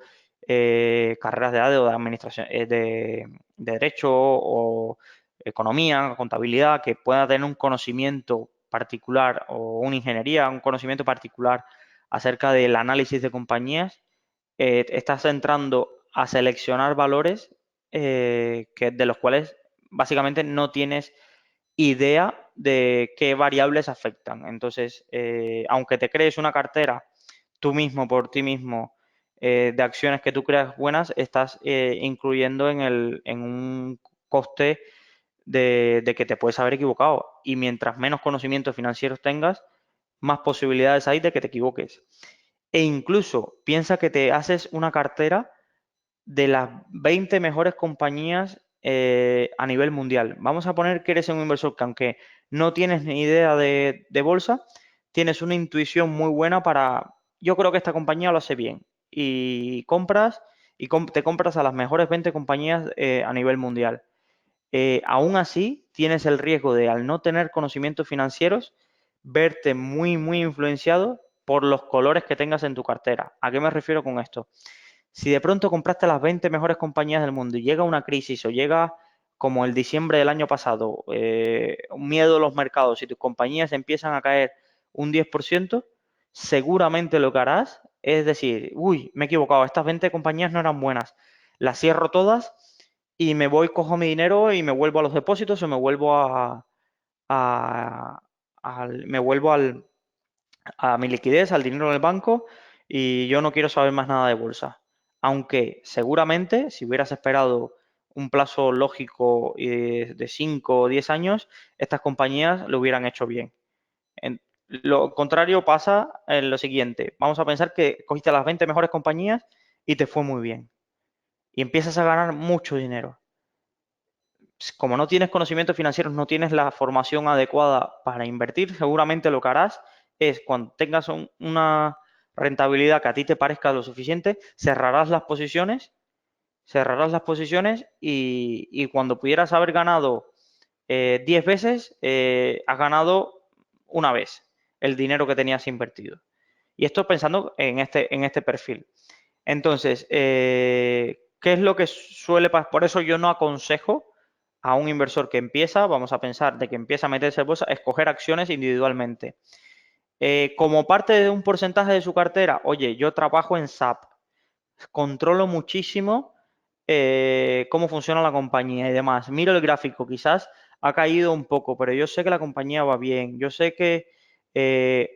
carreras de ADE o de administración, de derecho o economía, contabilidad, que pueda tener un conocimiento particular o una ingeniería, un conocimiento particular acerca del análisis de compañías, estás entrando a seleccionar valores de los cuales básicamente no tienes idea de qué variables afectan. Entonces, aunque te crees una cartera tú mismo, por ti mismo, de acciones que tú creas buenas, estás incluyendo en un coste de que te puedes haber equivocado. Y mientras menos conocimientos financieros tengas, más posibilidades hay de que te equivoques. E incluso piensa que te haces una cartera de las 20 mejores compañías a nivel mundial. Vamos a poner que eres un inversor que aunque no tienes ni idea de bolsa, tienes una intuición muy buena para, yo creo que esta compañía lo hace bien. Y compras y te compras a las mejores 20 compañías a nivel mundial. Aún así, tienes el riesgo de, al no tener conocimientos financieros, verte muy, muy influenciado por los colores que tengas en tu cartera. ¿A qué me refiero con esto? Si de pronto compraste las 20 mejores compañías del mundo y llega una crisis o llega como el diciembre del año pasado, un miedo a los mercados y tus compañías empiezan a caer un 10%, seguramente lo que harás es decir, uy, me he equivocado, estas 20 compañías no eran buenas, las cierro todas y me voy, cojo mi dinero y me vuelvo a los depósitos o me vuelvo a- me vuelvo a mi liquidez, al dinero en el banco y yo no quiero saber más nada de bolsa. Aunque seguramente si hubieras esperado un plazo lógico de 5 o 10 años, estas compañías lo hubieran hecho bien. Lo contrario pasa en lo siguiente. Vamos a pensar que cogiste las 20 mejores compañías y te fue muy bien. Y empiezas a ganar mucho dinero. Como no tienes conocimientos financieros, no tienes la formación adecuada para invertir, seguramente lo que harás es cuando tengas una rentabilidad que a ti te parezca lo suficiente, cerrarás las posiciones y cuando pudieras haber ganado 10 veces, has ganado una vez el dinero que tenías invertido. Y esto pensando en este perfil. Entonces, ¿qué es lo que suele pasar? Por eso yo no aconsejo a un inversor que empieza, vamos a pensar, de que empieza a meterse en bolsa, escoger acciones individualmente. Como parte de un porcentaje de su cartera, oye, yo trabajo en SAP, controlo muchísimo cómo funciona la compañía y demás. Miro el gráfico, quizás ha caído un poco, pero yo sé que la compañía va bien. Yo sé que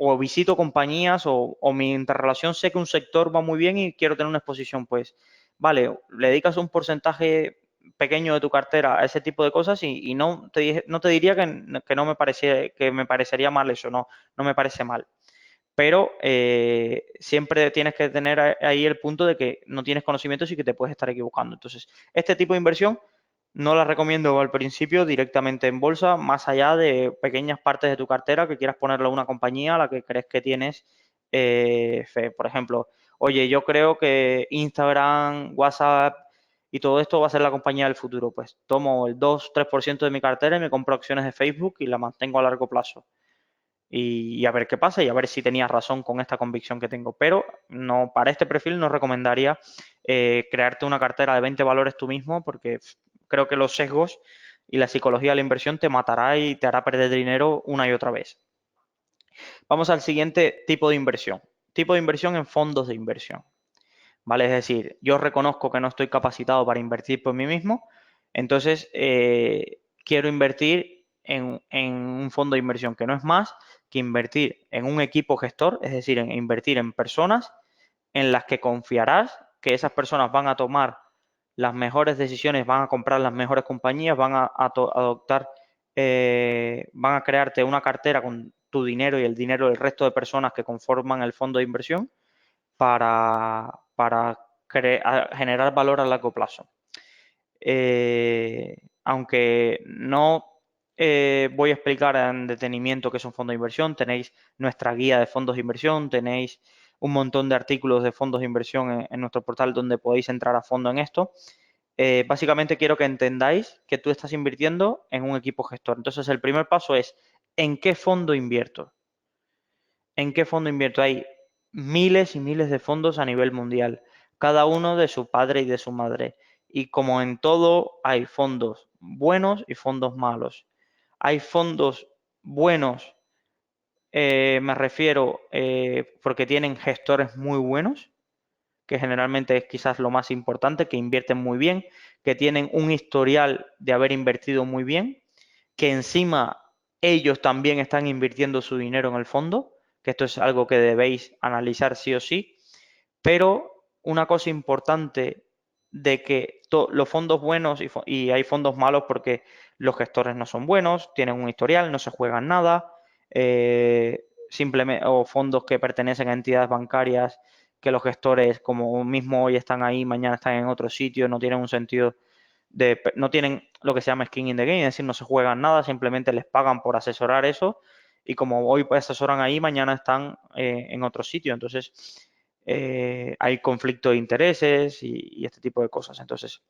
o visito compañías o mi interrelación sé que un sector va muy bien y quiero tener una exposición, pues vale, le dedicas un porcentaje pequeño de tu cartera a ese tipo de cosas y no te diría que no me parecía, que me parecería mal eso, no, no me parece mal, pero siempre tienes que tener ahí el punto de que no tienes conocimientos y que te puedes estar equivocando. Entonces, este tipo de inversión no la recomiendo al principio directamente en bolsa, más allá de pequeñas partes de tu cartera que quieras ponerle a una compañía a la que crees que tienes fe. Por ejemplo, oye, yo creo que Instagram, WhatsApp y todo esto va a ser la compañía del futuro. Pues tomo el 2-3% de mi cartera y me compro acciones de Facebook y la mantengo a largo plazo y a ver qué pasa y a ver si tenía razón con esta convicción que tengo. Pero no, para este perfil no recomendaría crearte una cartera de 20 valores tú mismo porque creo que los sesgos y la psicología de la inversión te matará y te hará perder dinero una y otra vez. Vamos al siguiente tipo de inversión. Tipo de inversión en fondos de inversión. ¿Vale? Es decir, yo reconozco que no estoy capacitado para invertir por mí mismo, entonces quiero invertir en un fondo de inversión que no es más que invertir en un equipo gestor, es decir, en invertir en personas en las que confiarás que esas personas van a tomar las mejores decisiones, van a comprar las mejores compañías, van a adoptar, van a crearte una cartera con tu dinero y el dinero del resto de personas que conforman el fondo de inversión para generar valor a largo plazo. Aunque no voy a explicar en detenimiento qué es un fondo de inversión, tenéis nuestra guía de fondos de inversión, tenéis un montón de artículos de fondos de inversión en nuestro portal donde podéis entrar a fondo en esto. Básicamente quiero que entendáis que tú estás invirtiendo en un equipo gestor. Entonces el primer paso es, ¿en qué fondo invierto? ¿En qué fondo invierto? Hay miles y miles de fondos a nivel mundial, cada uno de su padre y de su madre. Y como en todo, hay fondos buenos y fondos malos. Hay fondos buenos, me refiero, porque tienen gestores muy buenos, que generalmente es quizás lo más importante, que invierten muy bien, que tienen un historial de haber invertido muy bien, que encima ellos también están invirtiendo su dinero en el fondo, que esto es algo que debéis analizar sí o sí, pero una cosa importante de que los fondos buenos y hay fondos malos porque los gestores no son buenos, tienen un historial, no se juegan nada, simplemente, o fondos que pertenecen a entidades bancarias que los gestores, como mismo hoy están ahí, mañana están en otro sitio, no tienen un sentido no tienen lo que se llama skin in the game, es decir, no se juegan nada, simplemente les pagan por asesorar eso y como hoy pues asesoran ahí, mañana están en otro sitio. Entonces, hay conflicto de intereses y este tipo de cosas. Entonces,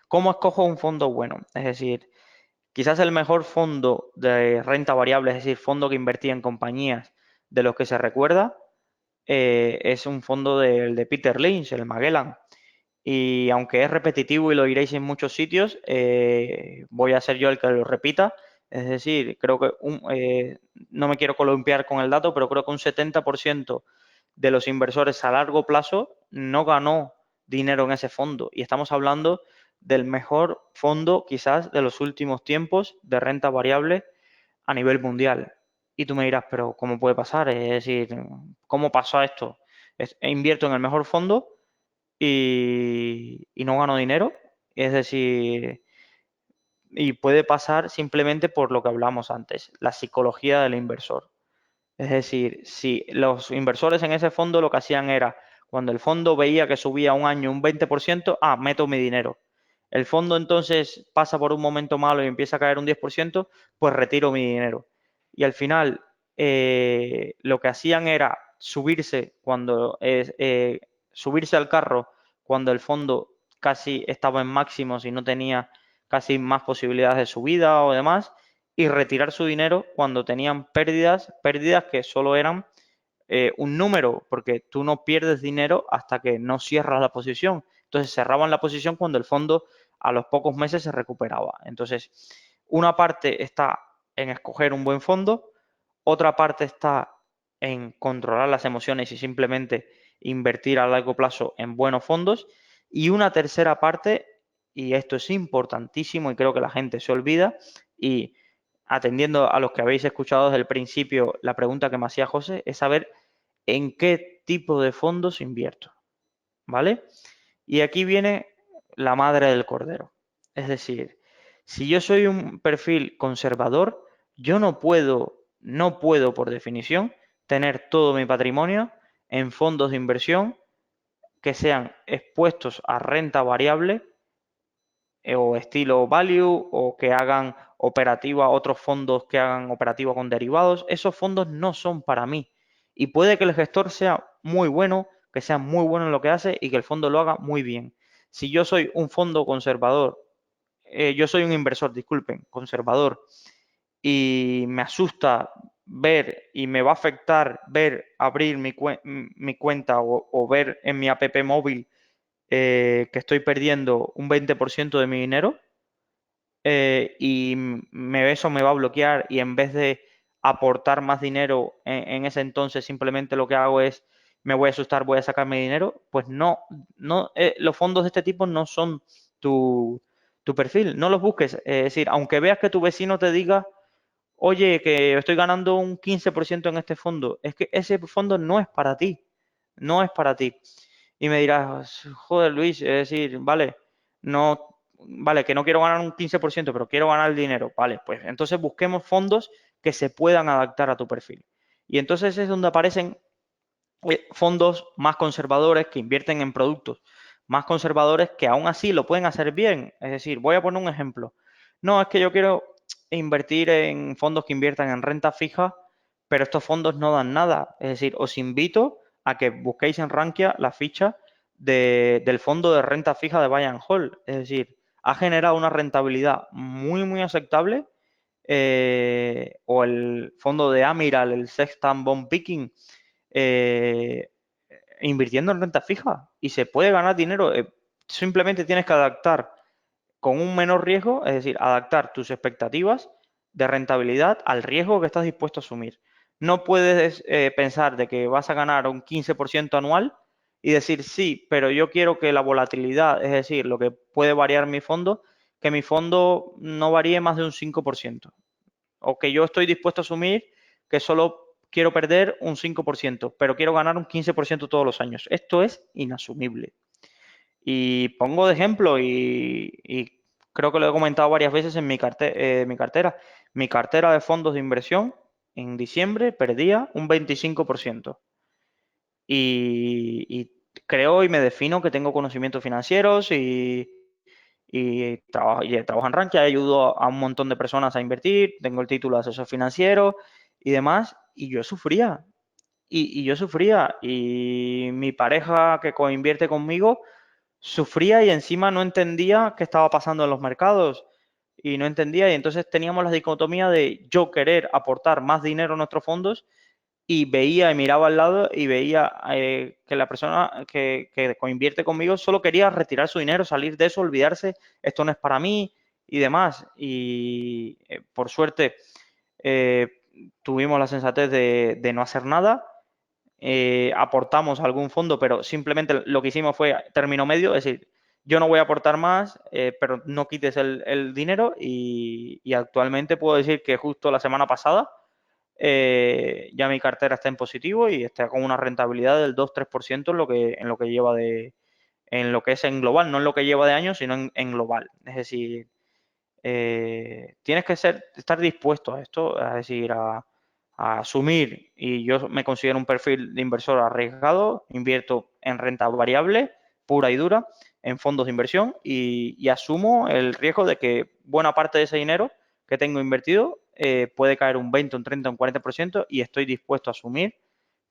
¿cómo escojo un fondo bueno? Es decir, quizás el mejor fondo de renta variable, es decir, fondo que invertía en compañías de los que se recuerda, es un fondo de Peter Lynch, el Magellan. Y aunque es repetitivo y lo diréis en muchos sitios, voy a ser yo el que lo repita. Es decir, creo que no me quiero columpiar con el dato, pero creo que un 70% de los inversores a largo plazo no ganó dinero en ese fondo. Y estamos hablando del mejor fondo quizás de los últimos tiempos de renta variable a nivel mundial. Y tú me dirás, pero ¿cómo puede pasar? Es decir, ¿cómo pasó esto? Invierto en el mejor fondo y no gano dinero. Es decir, y puede pasar simplemente por lo que hablamos antes, la psicología del inversor. Es decir, si los inversores en ese fondo lo que hacían era, cuando el fondo veía que subía un año un 20%, meto mi dinero. El fondo entonces pasa por un momento malo y empieza a caer un 10%, pues retiro mi dinero. Y al final, lo que hacían era subirse al carro cuando el fondo casi estaba en máximos y no tenía casi más posibilidades de subida o demás, y retirar su dinero cuando tenían pérdidas que solo eran un número, porque tú no pierdes dinero hasta que no cierras la posición. Entonces cerraban la posición cuando el fondo a los pocos meses se recuperaba. Entonces, una parte está en escoger un buen fondo, otra parte está en controlar las emociones y simplemente invertir a largo plazo en buenos fondos, y una tercera parte, y esto es importantísimo y creo que la gente se olvida, y atendiendo a los que habéis escuchado desde el principio, la pregunta que me hacía José es saber en qué tipo de fondos invierto, ¿vale? Y aquí viene la madre del cordero. Es decir, si yo soy un perfil conservador, yo no puedo por definición tener todo mi patrimonio en fondos de inversión que sean expuestos a renta variable o estilo value o que hagan operativa, otros fondos que hagan operativa con derivados, esos fondos no son para mí. Y puede que el gestor sea muy bueno, que sea muy bueno en lo que hace y que el fondo lo haga muy bien. Si yo soy un fondo conservador, yo soy un inversor, disculpen, conservador, y me asusta ver y me va a afectar ver abrir mi cuenta o ver en mi app móvil que estoy perdiendo un 20% de mi dinero, y eso me va a bloquear y en vez de aportar más dinero en ese entonces simplemente lo que hago es me voy a asustar, voy a sacar mi dinero, pues no, no, los fondos de este tipo no son tu perfil, no los busques. Es decir, aunque veas que tu vecino te diga, oye, que estoy ganando un 15% en este fondo, es que ese fondo no es para ti, no es para ti. Y me dirás, joder, Luis, es decir, vale, no, vale, que no quiero ganar un 15%, pero quiero ganar el dinero. Vale, pues entonces busquemos fondos que se puedan adaptar a tu perfil. Y entonces es donde aparecen fondos más conservadores que invierten en productos más conservadores que aún así lo pueden hacer bien. Es decir, voy a poner un ejemplo. No, es que yo quiero invertir en fondos que inviertan en renta fija, pero estos fondos no dan nada. Es decir, os invito a que busquéis en Rankia la ficha del fondo de renta fija de Buy and Hold. Es decir, ha generado una rentabilidad muy, muy aceptable. O el fondo de Amiral, el Sextant Bond Picking, eh, invirtiendo en renta fija y se puede ganar dinero. Simplemente tienes que adaptar con un menor riesgo, es decir, adaptar tus expectativas de rentabilidad al riesgo que estás dispuesto a asumir. No puedes pensar de que vas a ganar un 15% anual y decir, sí, pero yo quiero que la volatilidad, es decir, lo que puede variar mi fondo, que mi fondo no varíe más de un 5% o que yo estoy dispuesto a asumir que solo quiero perder un 5%, pero quiero ganar un 15% todos los años. Esto es inasumible. Y pongo de ejemplo, y creo que lo he comentado varias veces en mi cartera. Mi cartera de fondos de inversión en diciembre perdía un 25%. Y creo y me defino que tengo conocimientos financieros y trabajo en Rankia, ayudo a un montón de personas a invertir, tengo el título de asesor financiero y demás, y yo sufría, y yo sufría, y mi pareja que coinvierte conmigo sufría y encima no entendía qué estaba pasando en los mercados y no entendía, y entonces teníamos la dicotomía de yo querer aportar más dinero a nuestros fondos y veía y miraba al lado y veía que la persona que invierte conmigo solo quería retirar su dinero, salir de eso, olvidarse, esto no es para mí y demás. Y por suerte eh, tuvimos la sensatez de no hacer nada, aportamos a algún fondo, pero simplemente lo que hicimos fue término medio, es decir, yo no voy a aportar más, pero no quites el dinero y actualmente puedo decir que justo la semana pasada ya mi cartera está en positivo y está con una rentabilidad del 2-3% en lo que lleva en lo que es en global, no en lo que lleva de años, sino en global. Es decir, tienes que estar dispuesto a esto, es decir, a asumir, y yo me considero un perfil de inversor arriesgado, invierto en renta variable, pura y dura, en fondos de inversión y asumo el riesgo de que buena parte de ese dinero que tengo invertido puede caer un 20, un 30, un 40% y estoy dispuesto a asumir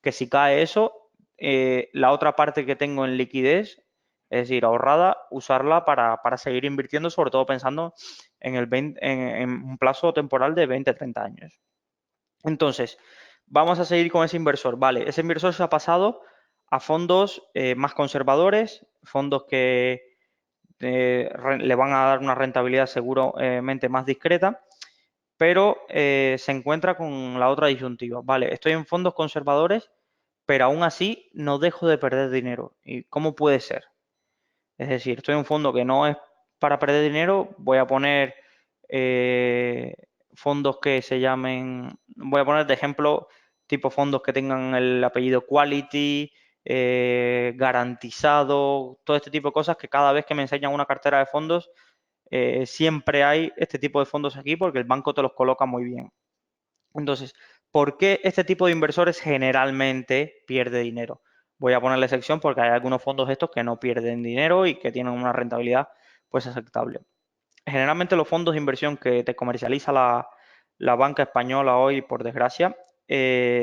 que si cae eso, la otra parte que tengo en liquidez, es decir, ahorrada, usarla para seguir invirtiendo, sobre todo pensando en un plazo temporal de 20, 30 años. Entonces, vamos a seguir con ese inversor. Vale, ese inversor se ha pasado a fondos más conservadores, fondos que le van a dar una rentabilidad seguramente más discreta, pero se encuentra con la otra disyuntiva. Vale, estoy en fondos conservadores, pero aún así no dejo de perder dinero. ¿Y cómo puede ser? Es decir, estoy en un fondo que no es para perder dinero, voy a poner eh, fondos que se llamen, voy a poner de ejemplo tipo fondos que tengan el apellido Quality, garantizado, todo este tipo de cosas que cada vez que me enseñan una cartera de fondos, siempre hay este tipo de fondos aquí porque el banco te los coloca muy bien. Entonces, ¿por qué este tipo de inversores generalmente pierde dinero? Voy a ponerle excepción porque hay algunos fondos estos que no pierden dinero y que tienen una rentabilidad pues aceptable. generalmente los fondos de inversión que te comercializa la banca española hoy, por desgracia,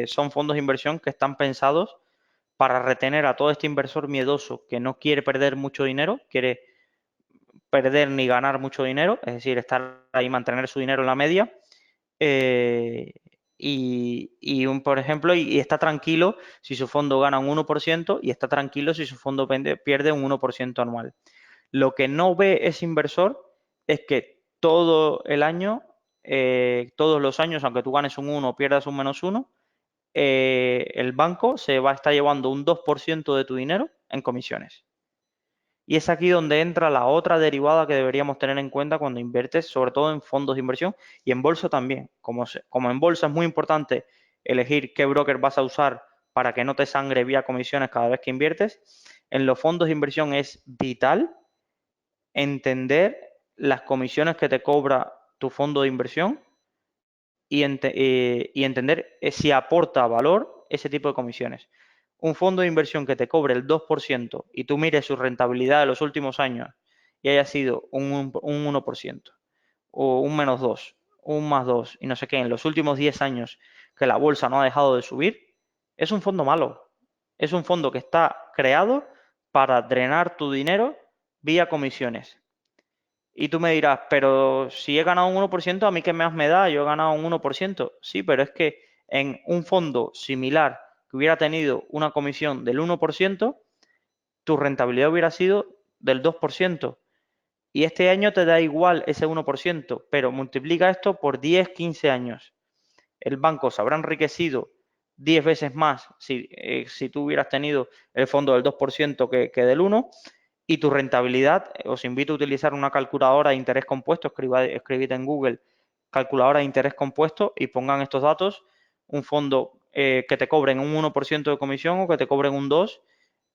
son fondos de inversión que están pensados para retener a todo este inversor miedoso que no quiere perder mucho dinero, quiere perder ni ganar mucho dinero, es decir, estar ahí, mantener su dinero en la media. eh, por ejemplo, y está tranquilo si su fondo gana un 1% y está tranquilo si su fondo pierde un 1% anual. Lo que no ve ese inversor es que todo el año, todos los años, aunque tú ganes un 1 o pierdas un -1, el banco se va a estar llevando un 2% de tu dinero en comisiones. Y es aquí donde entra la otra derivada que deberíamos tener en cuenta cuando inviertes, sobre todo en fondos de inversión y en bolsa también. Como en bolsa es muy importante elegir qué broker vas a usar para que no te sangre vía comisiones cada vez que inviertes, en los fondos de inversión es vital entender las comisiones que te cobra tu fondo de inversión y entender si aporta valor ese tipo de comisiones. Un fondo de inversión que te cobre el 2% y tú mires su rentabilidad de los últimos años y haya sido un 1% o un -2, un +2 y no sé qué, en los últimos 10 años que la bolsa no ha dejado de subir, es un fondo malo. Es un fondo que está creado para drenar tu dinero vía comisiones. Y tú me dirás, pero si he ganado un 1%, ¿a mí qué más me da? Yo he ganado un 1%. Sí, pero es que en un fondo similar que hubiera tenido una comisión del 1%, tu rentabilidad hubiera sido del 2%. Y este año te da igual ese 1%, pero multiplica esto por 10, 15 años. El banco se habrá enriquecido 10 veces más si tú hubieras tenido el fondo del 2% que del 1%, y tu rentabilidad, os invito a utilizar una calculadora de interés compuesto, escribid en Google calculadora de interés compuesto y pongan estos datos, un fondo que te cobren un 1% de comisión o que te cobren un 2%,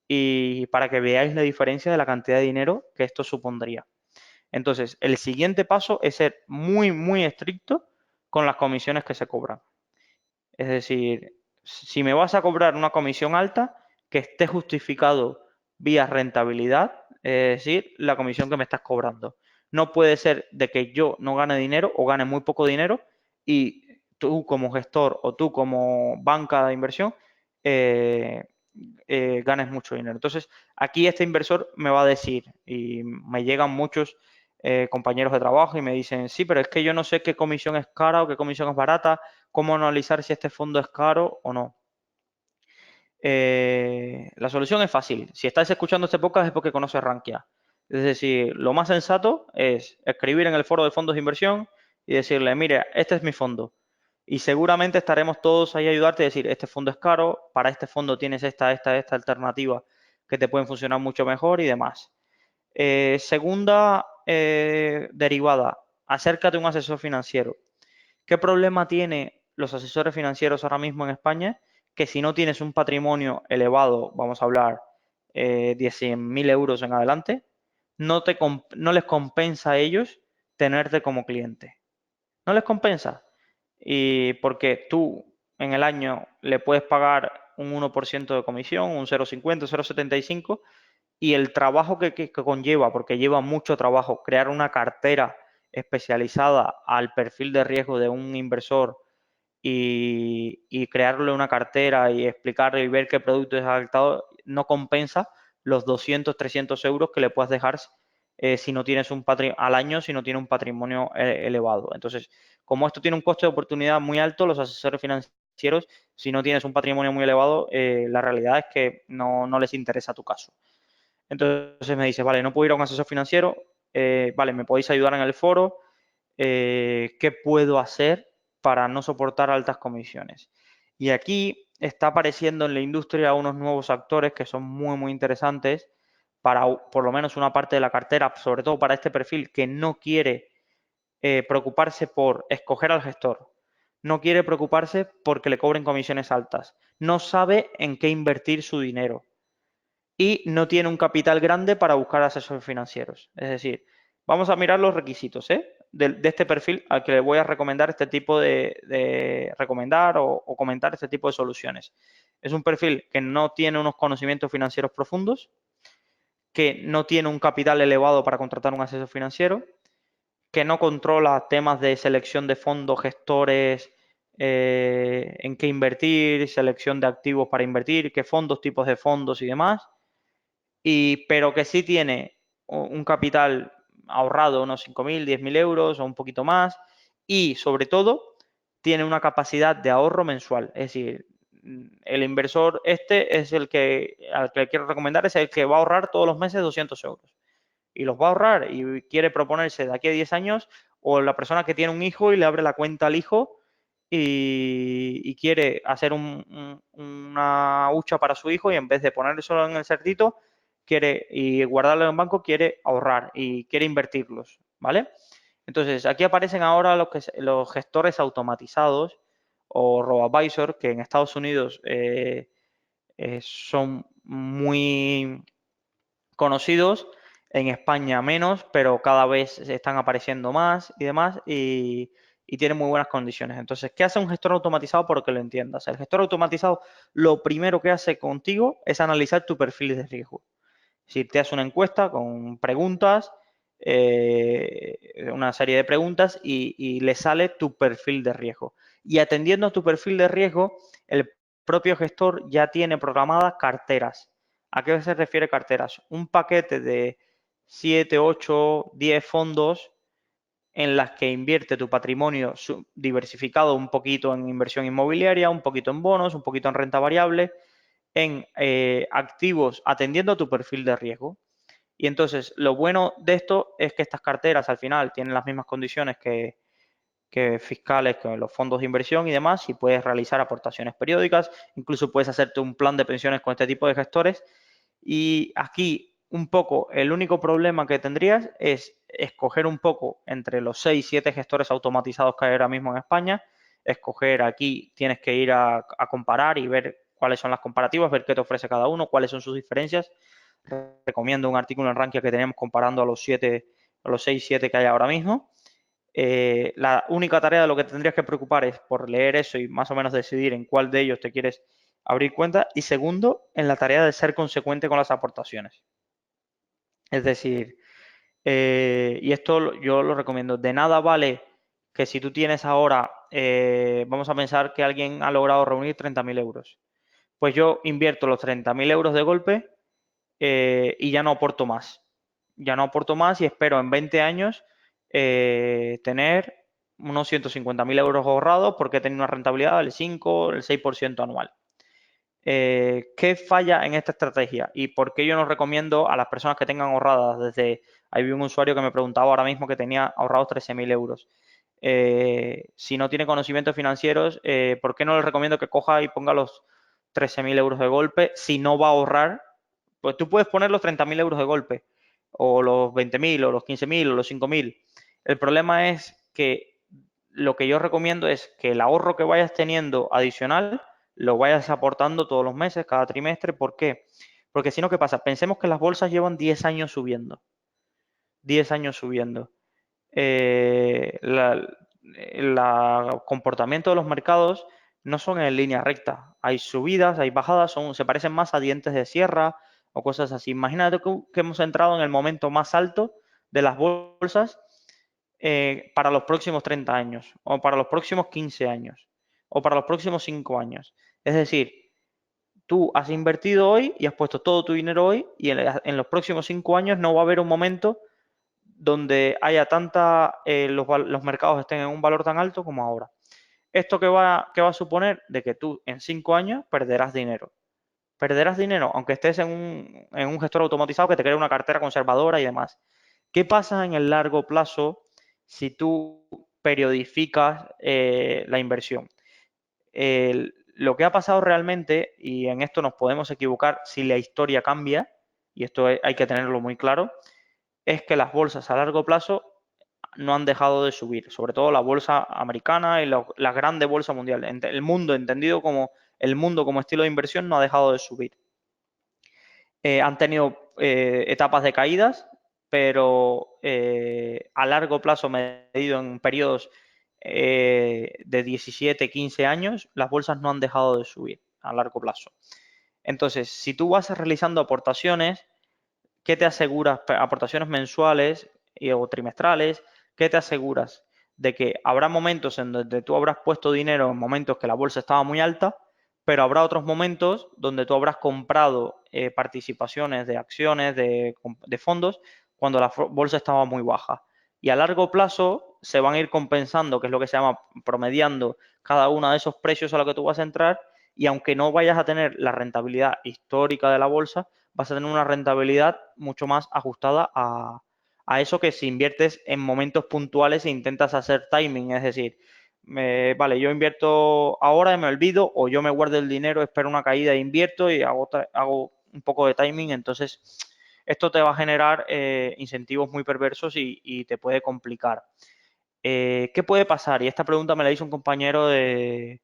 y para que veáis la diferencia de la cantidad de dinero que esto supondría. Entonces, el siguiente paso es ser muy, muy estricto con las comisiones que se cobran. Es decir, si me vas a cobrar una comisión alta, que esté justificado vía rentabilidad, es decir, la comisión que me estás cobrando. No puede ser de que yo no gane dinero o gane muy poco dinero y tú como gestor o tú como banca de inversión eh, ganes mucho dinero. Entonces, aquí este inversor me va a decir, y me llegan muchos compañeros de trabajo y me dicen, sí, pero es que yo no sé qué comisión es cara o qué comisión es barata, cómo analizar si este fondo es caro o no. La solución es fácil. Si estás escuchando este podcast es porque conoces Rankia. Es decir, lo más sensato es escribir en el foro de fondos de inversión y decirle, mire, este es mi fondo. Y seguramente estaremos todos ahí a ayudarte y decir, este fondo es caro, para este fondo tienes esta alternativa que te pueden funcionar mucho mejor y demás. Segunda derivada, acércate a un asesor financiero. ¿Qué problema tiene los asesores financieros ahora mismo en España? Que si no tienes un patrimonio elevado, vamos a hablar de 100.000 euros en adelante, no les compensa a ellos tenerte como cliente. No les compensa. Y porque tú en el año le puedes pagar un 1% de comisión, un 0,50, 0,75, y el trabajo que conlleva, porque lleva mucho trabajo, crear una cartera especializada al perfil de riesgo de un inversor y crearle una cartera y explicarle y ver qué producto es adaptado, no compensa los 200, 300 euros que le puedas dejar si no tienes al año, si no tiene un patrimonio elevado. Entonces, como esto tiene un coste de oportunidad muy alto, los asesores financieros, si no tienes un patrimonio muy elevado, la realidad es que no les interesa tu caso. Entonces me dice, vale, no puedo ir a un asesor financiero, vale, me podéis ayudar en el foro, ¿qué puedo hacer para no soportar altas comisiones? Y aquí está apareciendo en la industria unos nuevos actores que son muy, muy interesantes para por lo menos una parte de la cartera, sobre todo para este perfil que no quiere preocuparse por escoger al gestor, no quiere preocuparse porque le cobren comisiones altas, no sabe en qué invertir su dinero y no tiene un capital grande para buscar asesores financieros. Es decir, vamos a mirar los requisitos de este perfil al que le voy a recomendar este tipo de recomendar o comentar este tipo de soluciones. Es un perfil que no tiene unos conocimientos financieros profundos, que no tiene un capital elevado para contratar un asesor financiero, que no controla temas de selección de fondos, gestores, en qué invertir, selección de activos para invertir, qué fondos, tipos de fondos y demás, pero que sí tiene un capital ahorrado, unos 5.000, 10.000 euros o un poquito más, y sobre todo tiene una capacidad de ahorro mensual. Es decir, el inversor este es el que, al que quiero recomendar, es el que va a ahorrar todos los meses 200 euros. Y los va a ahorrar y quiere proponerse de aquí a 10 años, o la persona que tiene un hijo y le abre la cuenta al hijo y quiere hacer una hucha para su hijo y en vez de ponerlo solo en el cerdito quiere y guardarlo en banco, quiere ahorrar y quiere invertirlos, ¿vale? Entonces, aquí aparecen ahora los gestores automatizados o robo-advisor, que en Estados Unidos son muy conocidos, en España menos, pero cada vez están apareciendo más y demás y tienen muy buenas condiciones. Entonces, ¿qué hace un gestor automatizado? Porque lo entiendas. El gestor automatizado lo primero que hace contigo es analizar tu perfil de riesgo. Si te hace una encuesta con preguntas, una serie de preguntas y le sale tu perfil de riesgo. Y atendiendo a tu perfil de riesgo, el propio gestor ya tiene programadas carteras. ¿A qué se refiere carteras? Un paquete de 7, 8, 10 fondos en las que invierte tu patrimonio diversificado un poquito en inversión inmobiliaria, un poquito en bonos, un poquito en renta variable, en activos atendiendo a tu perfil de riesgo. Y entonces, lo bueno de esto es que estas carteras al final tienen las mismas condiciones que fiscales, que los fondos de inversión y demás, y puedes realizar aportaciones periódicas, incluso puedes hacerte un plan de pensiones con este tipo de gestores. Y aquí, un poco, el único problema que tendrías es escoger un poco entre los 6, 7 gestores automatizados que hay ahora mismo en España. Escoger aquí, tienes que ir a comparar y ver cuáles son las comparativas, ver qué te ofrece cada uno, cuáles son sus diferencias. Recomiendo un artículo en Rankia que tenemos comparando a los 7, a los 6, 7 que hay ahora mismo. La única tarea de lo que tendrías que preocupar es por leer eso y más o menos decidir en cuál de ellos te quieres abrir cuenta. Y segundo, en la tarea de ser consecuente con las aportaciones. Es decir, y esto yo lo recomiendo, de nada vale que si tú tienes ahora, vamos a pensar que alguien ha logrado reunir 30.000 euros. Pues yo invierto los 30.000 euros de golpe y ya no aporto más. Ya no aporto más y espero en 20 años tener unos 150.000 euros ahorrados porque he tenido una rentabilidad del 5, el 6% anual. ¿Qué falla en esta estrategia? ¿Y por qué yo no recomiendo a las personas que tengan ahorradas desde... Ahí vi un usuario que me preguntaba ahora mismo que tenía ahorrados 13.000 euros. Si no tiene conocimientos financieros, ¿por qué no le recomiendo que coja y ponga los 13.000 euros de golpe si no va a ahorrar? Pues tú puedes poner los 30.000 euros de golpe, o los 20.000, o los 15.000, o los 5.000. El problema es que lo que yo recomiendo es que el ahorro que vayas teniendo adicional lo vayas aportando todos los meses, cada trimestre. ¿Por qué? Porque si no, ¿qué pasa? Pensemos que las bolsas llevan 10 años subiendo. 10 años subiendo. El comportamiento de los mercados no son en línea recta. Hay subidas, hay bajadas, se parecen más a dientes de sierra o cosas así. Imagínate que hemos entrado en el momento más alto de las bolsas para los próximos 30 años, o para los próximos 15 años, o para los próximos 5 años. Es decir, tú has invertido hoy y has puesto todo tu dinero hoy y en los próximos 5 años no va a haber un momento donde haya los mercados estén en un valor tan alto como ahora. ¿Esto qué va a suponer? De que tú en 5 años perderás dinero. Perderás dinero, aunque estés en un gestor automatizado que te crea una cartera conservadora y demás. ¿Qué pasa en el largo plazo si tú periodificas la inversión? Lo que ha pasado realmente, y en esto nos podemos equivocar si la historia cambia, y esto hay que tenerlo muy claro, es que las bolsas a largo plazo no han dejado de subir, sobre todo la bolsa americana y la grande bolsa mundial. El mundo, entendido como el mundo como estilo de inversión, no ha dejado de subir. Han tenido etapas de caídas, pero a largo plazo, medido en periodos de 17, 15 años, las bolsas no han dejado de subir a largo plazo. Entonces, si tú vas realizando aportaciones, ¿qué te aseguras? Aportaciones mensuales o trimestrales, ¿qué te aseguras? De que habrá momentos en donde tú habrás puesto dinero en momentos que la bolsa estaba muy alta, pero habrá otros momentos donde tú habrás comprado participaciones de acciones, de fondos, cuando la bolsa estaba muy baja. Y a largo plazo se van a ir compensando, que es lo que se llama promediando cada uno de esos precios a los que tú vas a entrar, y aunque no vayas a tener la rentabilidad histórica de la bolsa, vas a tener una rentabilidad mucho más ajustada a eso que si inviertes en momentos puntuales e intentas hacer timing, es decir, vale, yo invierto ahora y me olvido, o yo me guardo el dinero, espero una caída e invierto y hago un poco de timing, entonces esto te va a generar incentivos muy perversos y te puede complicar. ¿Qué puede pasar? Y esta pregunta me la hizo un compañero de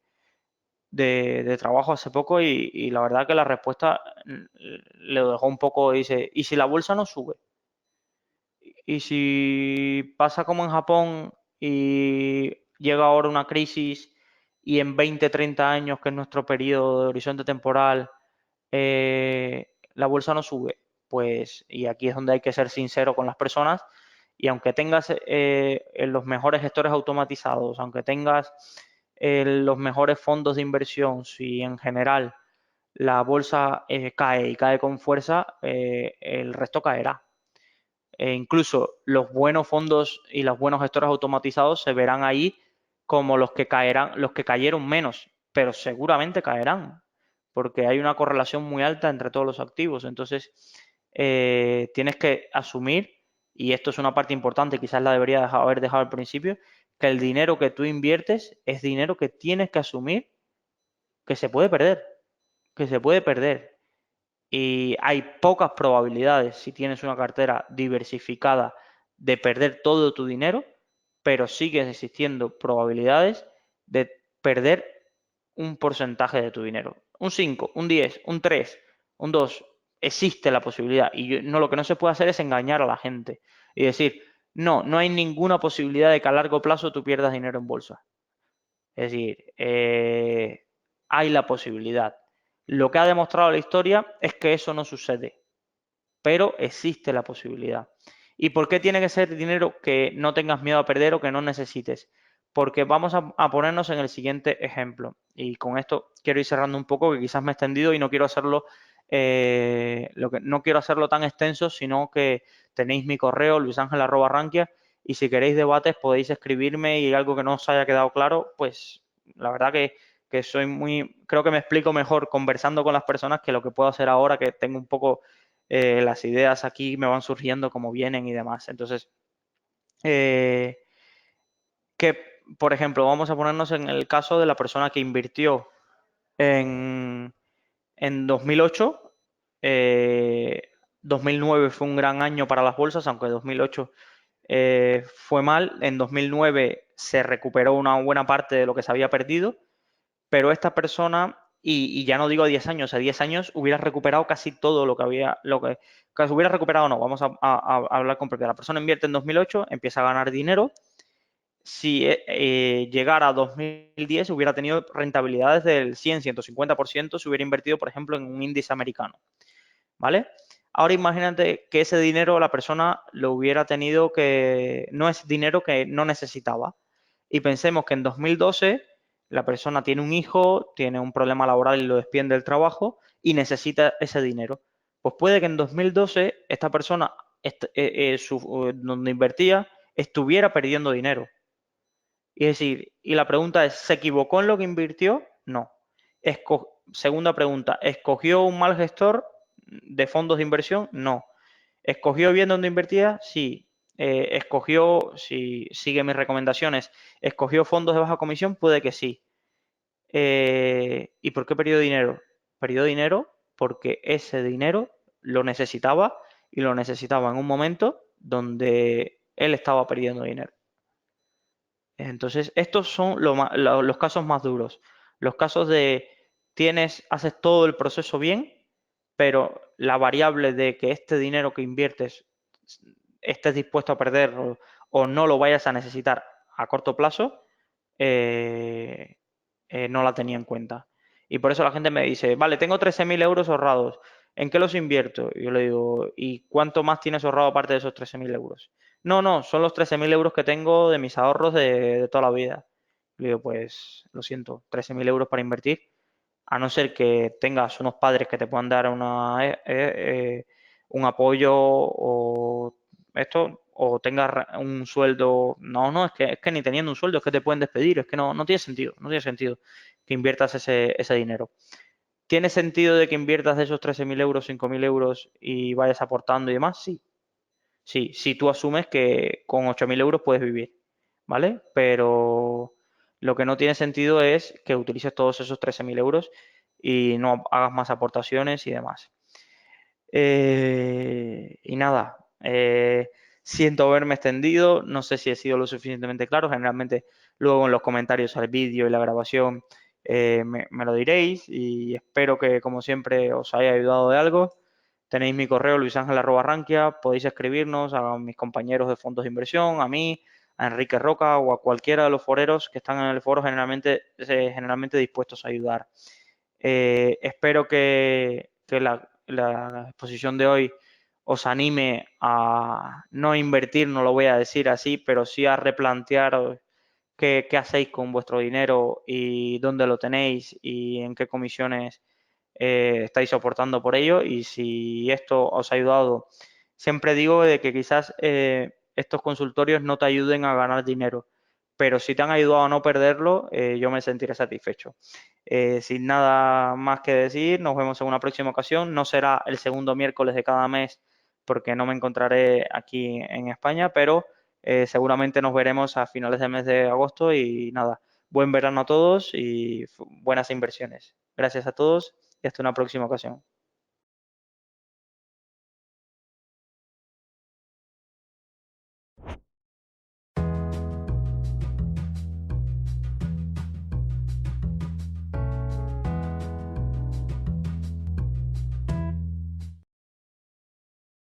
trabajo hace poco y la verdad que la respuesta le dejó un poco, dice, ¿y si la bolsa no sube? ¿Y si pasa como en Japón y llega ahora una crisis y en 20, 30 años, que es nuestro periodo de horizonte temporal, la bolsa no sube? Pues, y aquí es donde hay que ser sincero con las personas, y aunque tengas los mejores gestores automatizados, aunque tengas los mejores fondos de inversión, si en general la bolsa cae y cae con fuerza, el resto caerá. Incluso los buenos fondos y los buenos gestores automatizados se verán ahí como los que caerán, los que cayeron menos, pero seguramente caerán, porque hay una correlación muy alta entre todos los activos. Entonces, tienes que asumir, y esto es una parte importante, quizás la debería haber dejado al principio, que el dinero que tú inviertes es dinero que tienes que asumir que se puede perder, que se puede perder. Y hay pocas probabilidades, si tienes una cartera diversificada, de perder todo tu dinero, pero siguen existiendo probabilidades de perder un porcentaje de tu dinero. Un 5, un 10, un 3, un 2. Existe la posibilidad. Y no, lo que no se puede hacer es engañar a la gente y decir, no, no hay ninguna posibilidad de que a largo plazo tú pierdas dinero en bolsa. Es decir, hay la posibilidad. Lo que ha demostrado la historia es que eso no sucede, pero existe la posibilidad. ¿Y por qué tiene que ser dinero que no tengas miedo a perder o que no necesites? Porque vamos a ponernos en el siguiente ejemplo. Y con esto quiero ir cerrando un poco, que quizás me he extendido y no quiero hacerlo, no quiero hacerlo tan extenso, sino que tenéis mi correo, luisangel@rankia, y si queréis debates podéis escribirme, y algo que no os haya quedado claro, pues la verdad que creo que me explico mejor conversando con las personas que lo que puedo hacer ahora, que tengo un poco las ideas aquí me van surgiendo como vienen y demás. Entonces, eh, que, por ejemplo, vamos a ponernos en el caso de la persona que invirtió en, en 2008. 2009 fue un gran año para las bolsas, aunque 2008 fue mal. En 2009 se recuperó una buena parte de lo que se había perdido, pero esta persona, y ya no digo 10 años, a 10 años hubiera recuperado casi todo lo que había, que se hubiera recuperado. No, vamos a hablar con propiedad. La persona invierte en 2008, empieza a ganar dinero. Si llegara a 2010 hubiera tenido rentabilidades del 100-150% si hubiera invertido, por ejemplo, en un índice americano, ¿vale? Ahora imagínate que ese dinero la persona lo hubiera tenido, que no es dinero que no necesitaba. Y pensemos que en 2012 la persona tiene un hijo, tiene un problema laboral y lo despiden del trabajo y necesita ese dinero. Pues puede que en 2012 esta persona, donde invertía, estuviera perdiendo dinero. Y es decir, y la pregunta es, ¿se equivocó en lo que invirtió? No. Segunda pregunta, ¿escogió un mal gestor de fondos de inversión? No. ¿Escogió bien dónde invertía? Sí. ¿Escogió, si sigue mis recomendaciones, escogió fondos de baja comisión? Puede que sí. ¿Y por qué perdió dinero? Perdió dinero porque ese dinero lo necesitaba, y lo necesitaba en un momento donde él estaba perdiendo dinero. Entonces, estos son los casos más duros. Los casos de haces todo el proceso bien, pero la variable de que este dinero que inviertes estés dispuesto a perderlo o no lo vayas a necesitar a corto plazo, no la tenía en cuenta. Y por eso la gente me dice, vale, tengo 13.000 euros ahorrados. ¿en qué los invierto? Y yo le digo, ¿y cuánto más tienes ahorrado aparte de esos 13.000 euros? No, no, son los 13.000 euros que tengo de mis ahorros de toda la vida. Le digo, pues lo siento, 13.000 euros para invertir, a no ser que tengas unos padres que te puedan dar un apoyo o esto, o tengas un sueldo. No, no, es que ni teniendo un sueldo es que te pueden despedir, es que no, no tiene sentido, no tiene sentido que inviertas ese dinero. ¿Tiene sentido de que inviertas de esos 13.000 euros, 5.000 euros y vayas aportando y demás? Sí, sí, si tú asumes que con 8.000 euros puedes vivir, ¿vale? Pero lo que no tiene sentido es que utilices todos esos 13.000 euros y no hagas más aportaciones y demás. Y nada, siento haberme extendido, no sé si he sido lo suficientemente claro, generalmente luego en los comentarios al vídeo y la grabación me lo diréis y espero que como siempre os haya ayudado de algo. Tenéis mi correo luisangel@rankia, podéis escribirnos a mis compañeros de fondos de inversión, a mí, a Enrique Roca o a cualquiera de los foreros que están en el foro generalmente dispuestos a ayudar. Espero que la exposición de hoy os anime a no invertir, no lo voy a decir así, pero sí a replantear qué hacéis con vuestro dinero y dónde lo tenéis y en qué comisiones estáis soportando por ello. Y si esto os ha ayudado, siempre digo de que quizás estos consultorios no te ayuden a ganar dinero, pero si te han ayudado a no perderlo, yo me sentiré satisfecho. Sin nada más que decir, nos vemos en una próxima ocasión. No será el segundo miércoles de cada mes porque no me encontraré aquí en España, pero seguramente nos veremos a finales del mes de agosto y nada, buen verano a todos y buenas inversiones. Gracias a todos y hasta una próxima ocasión.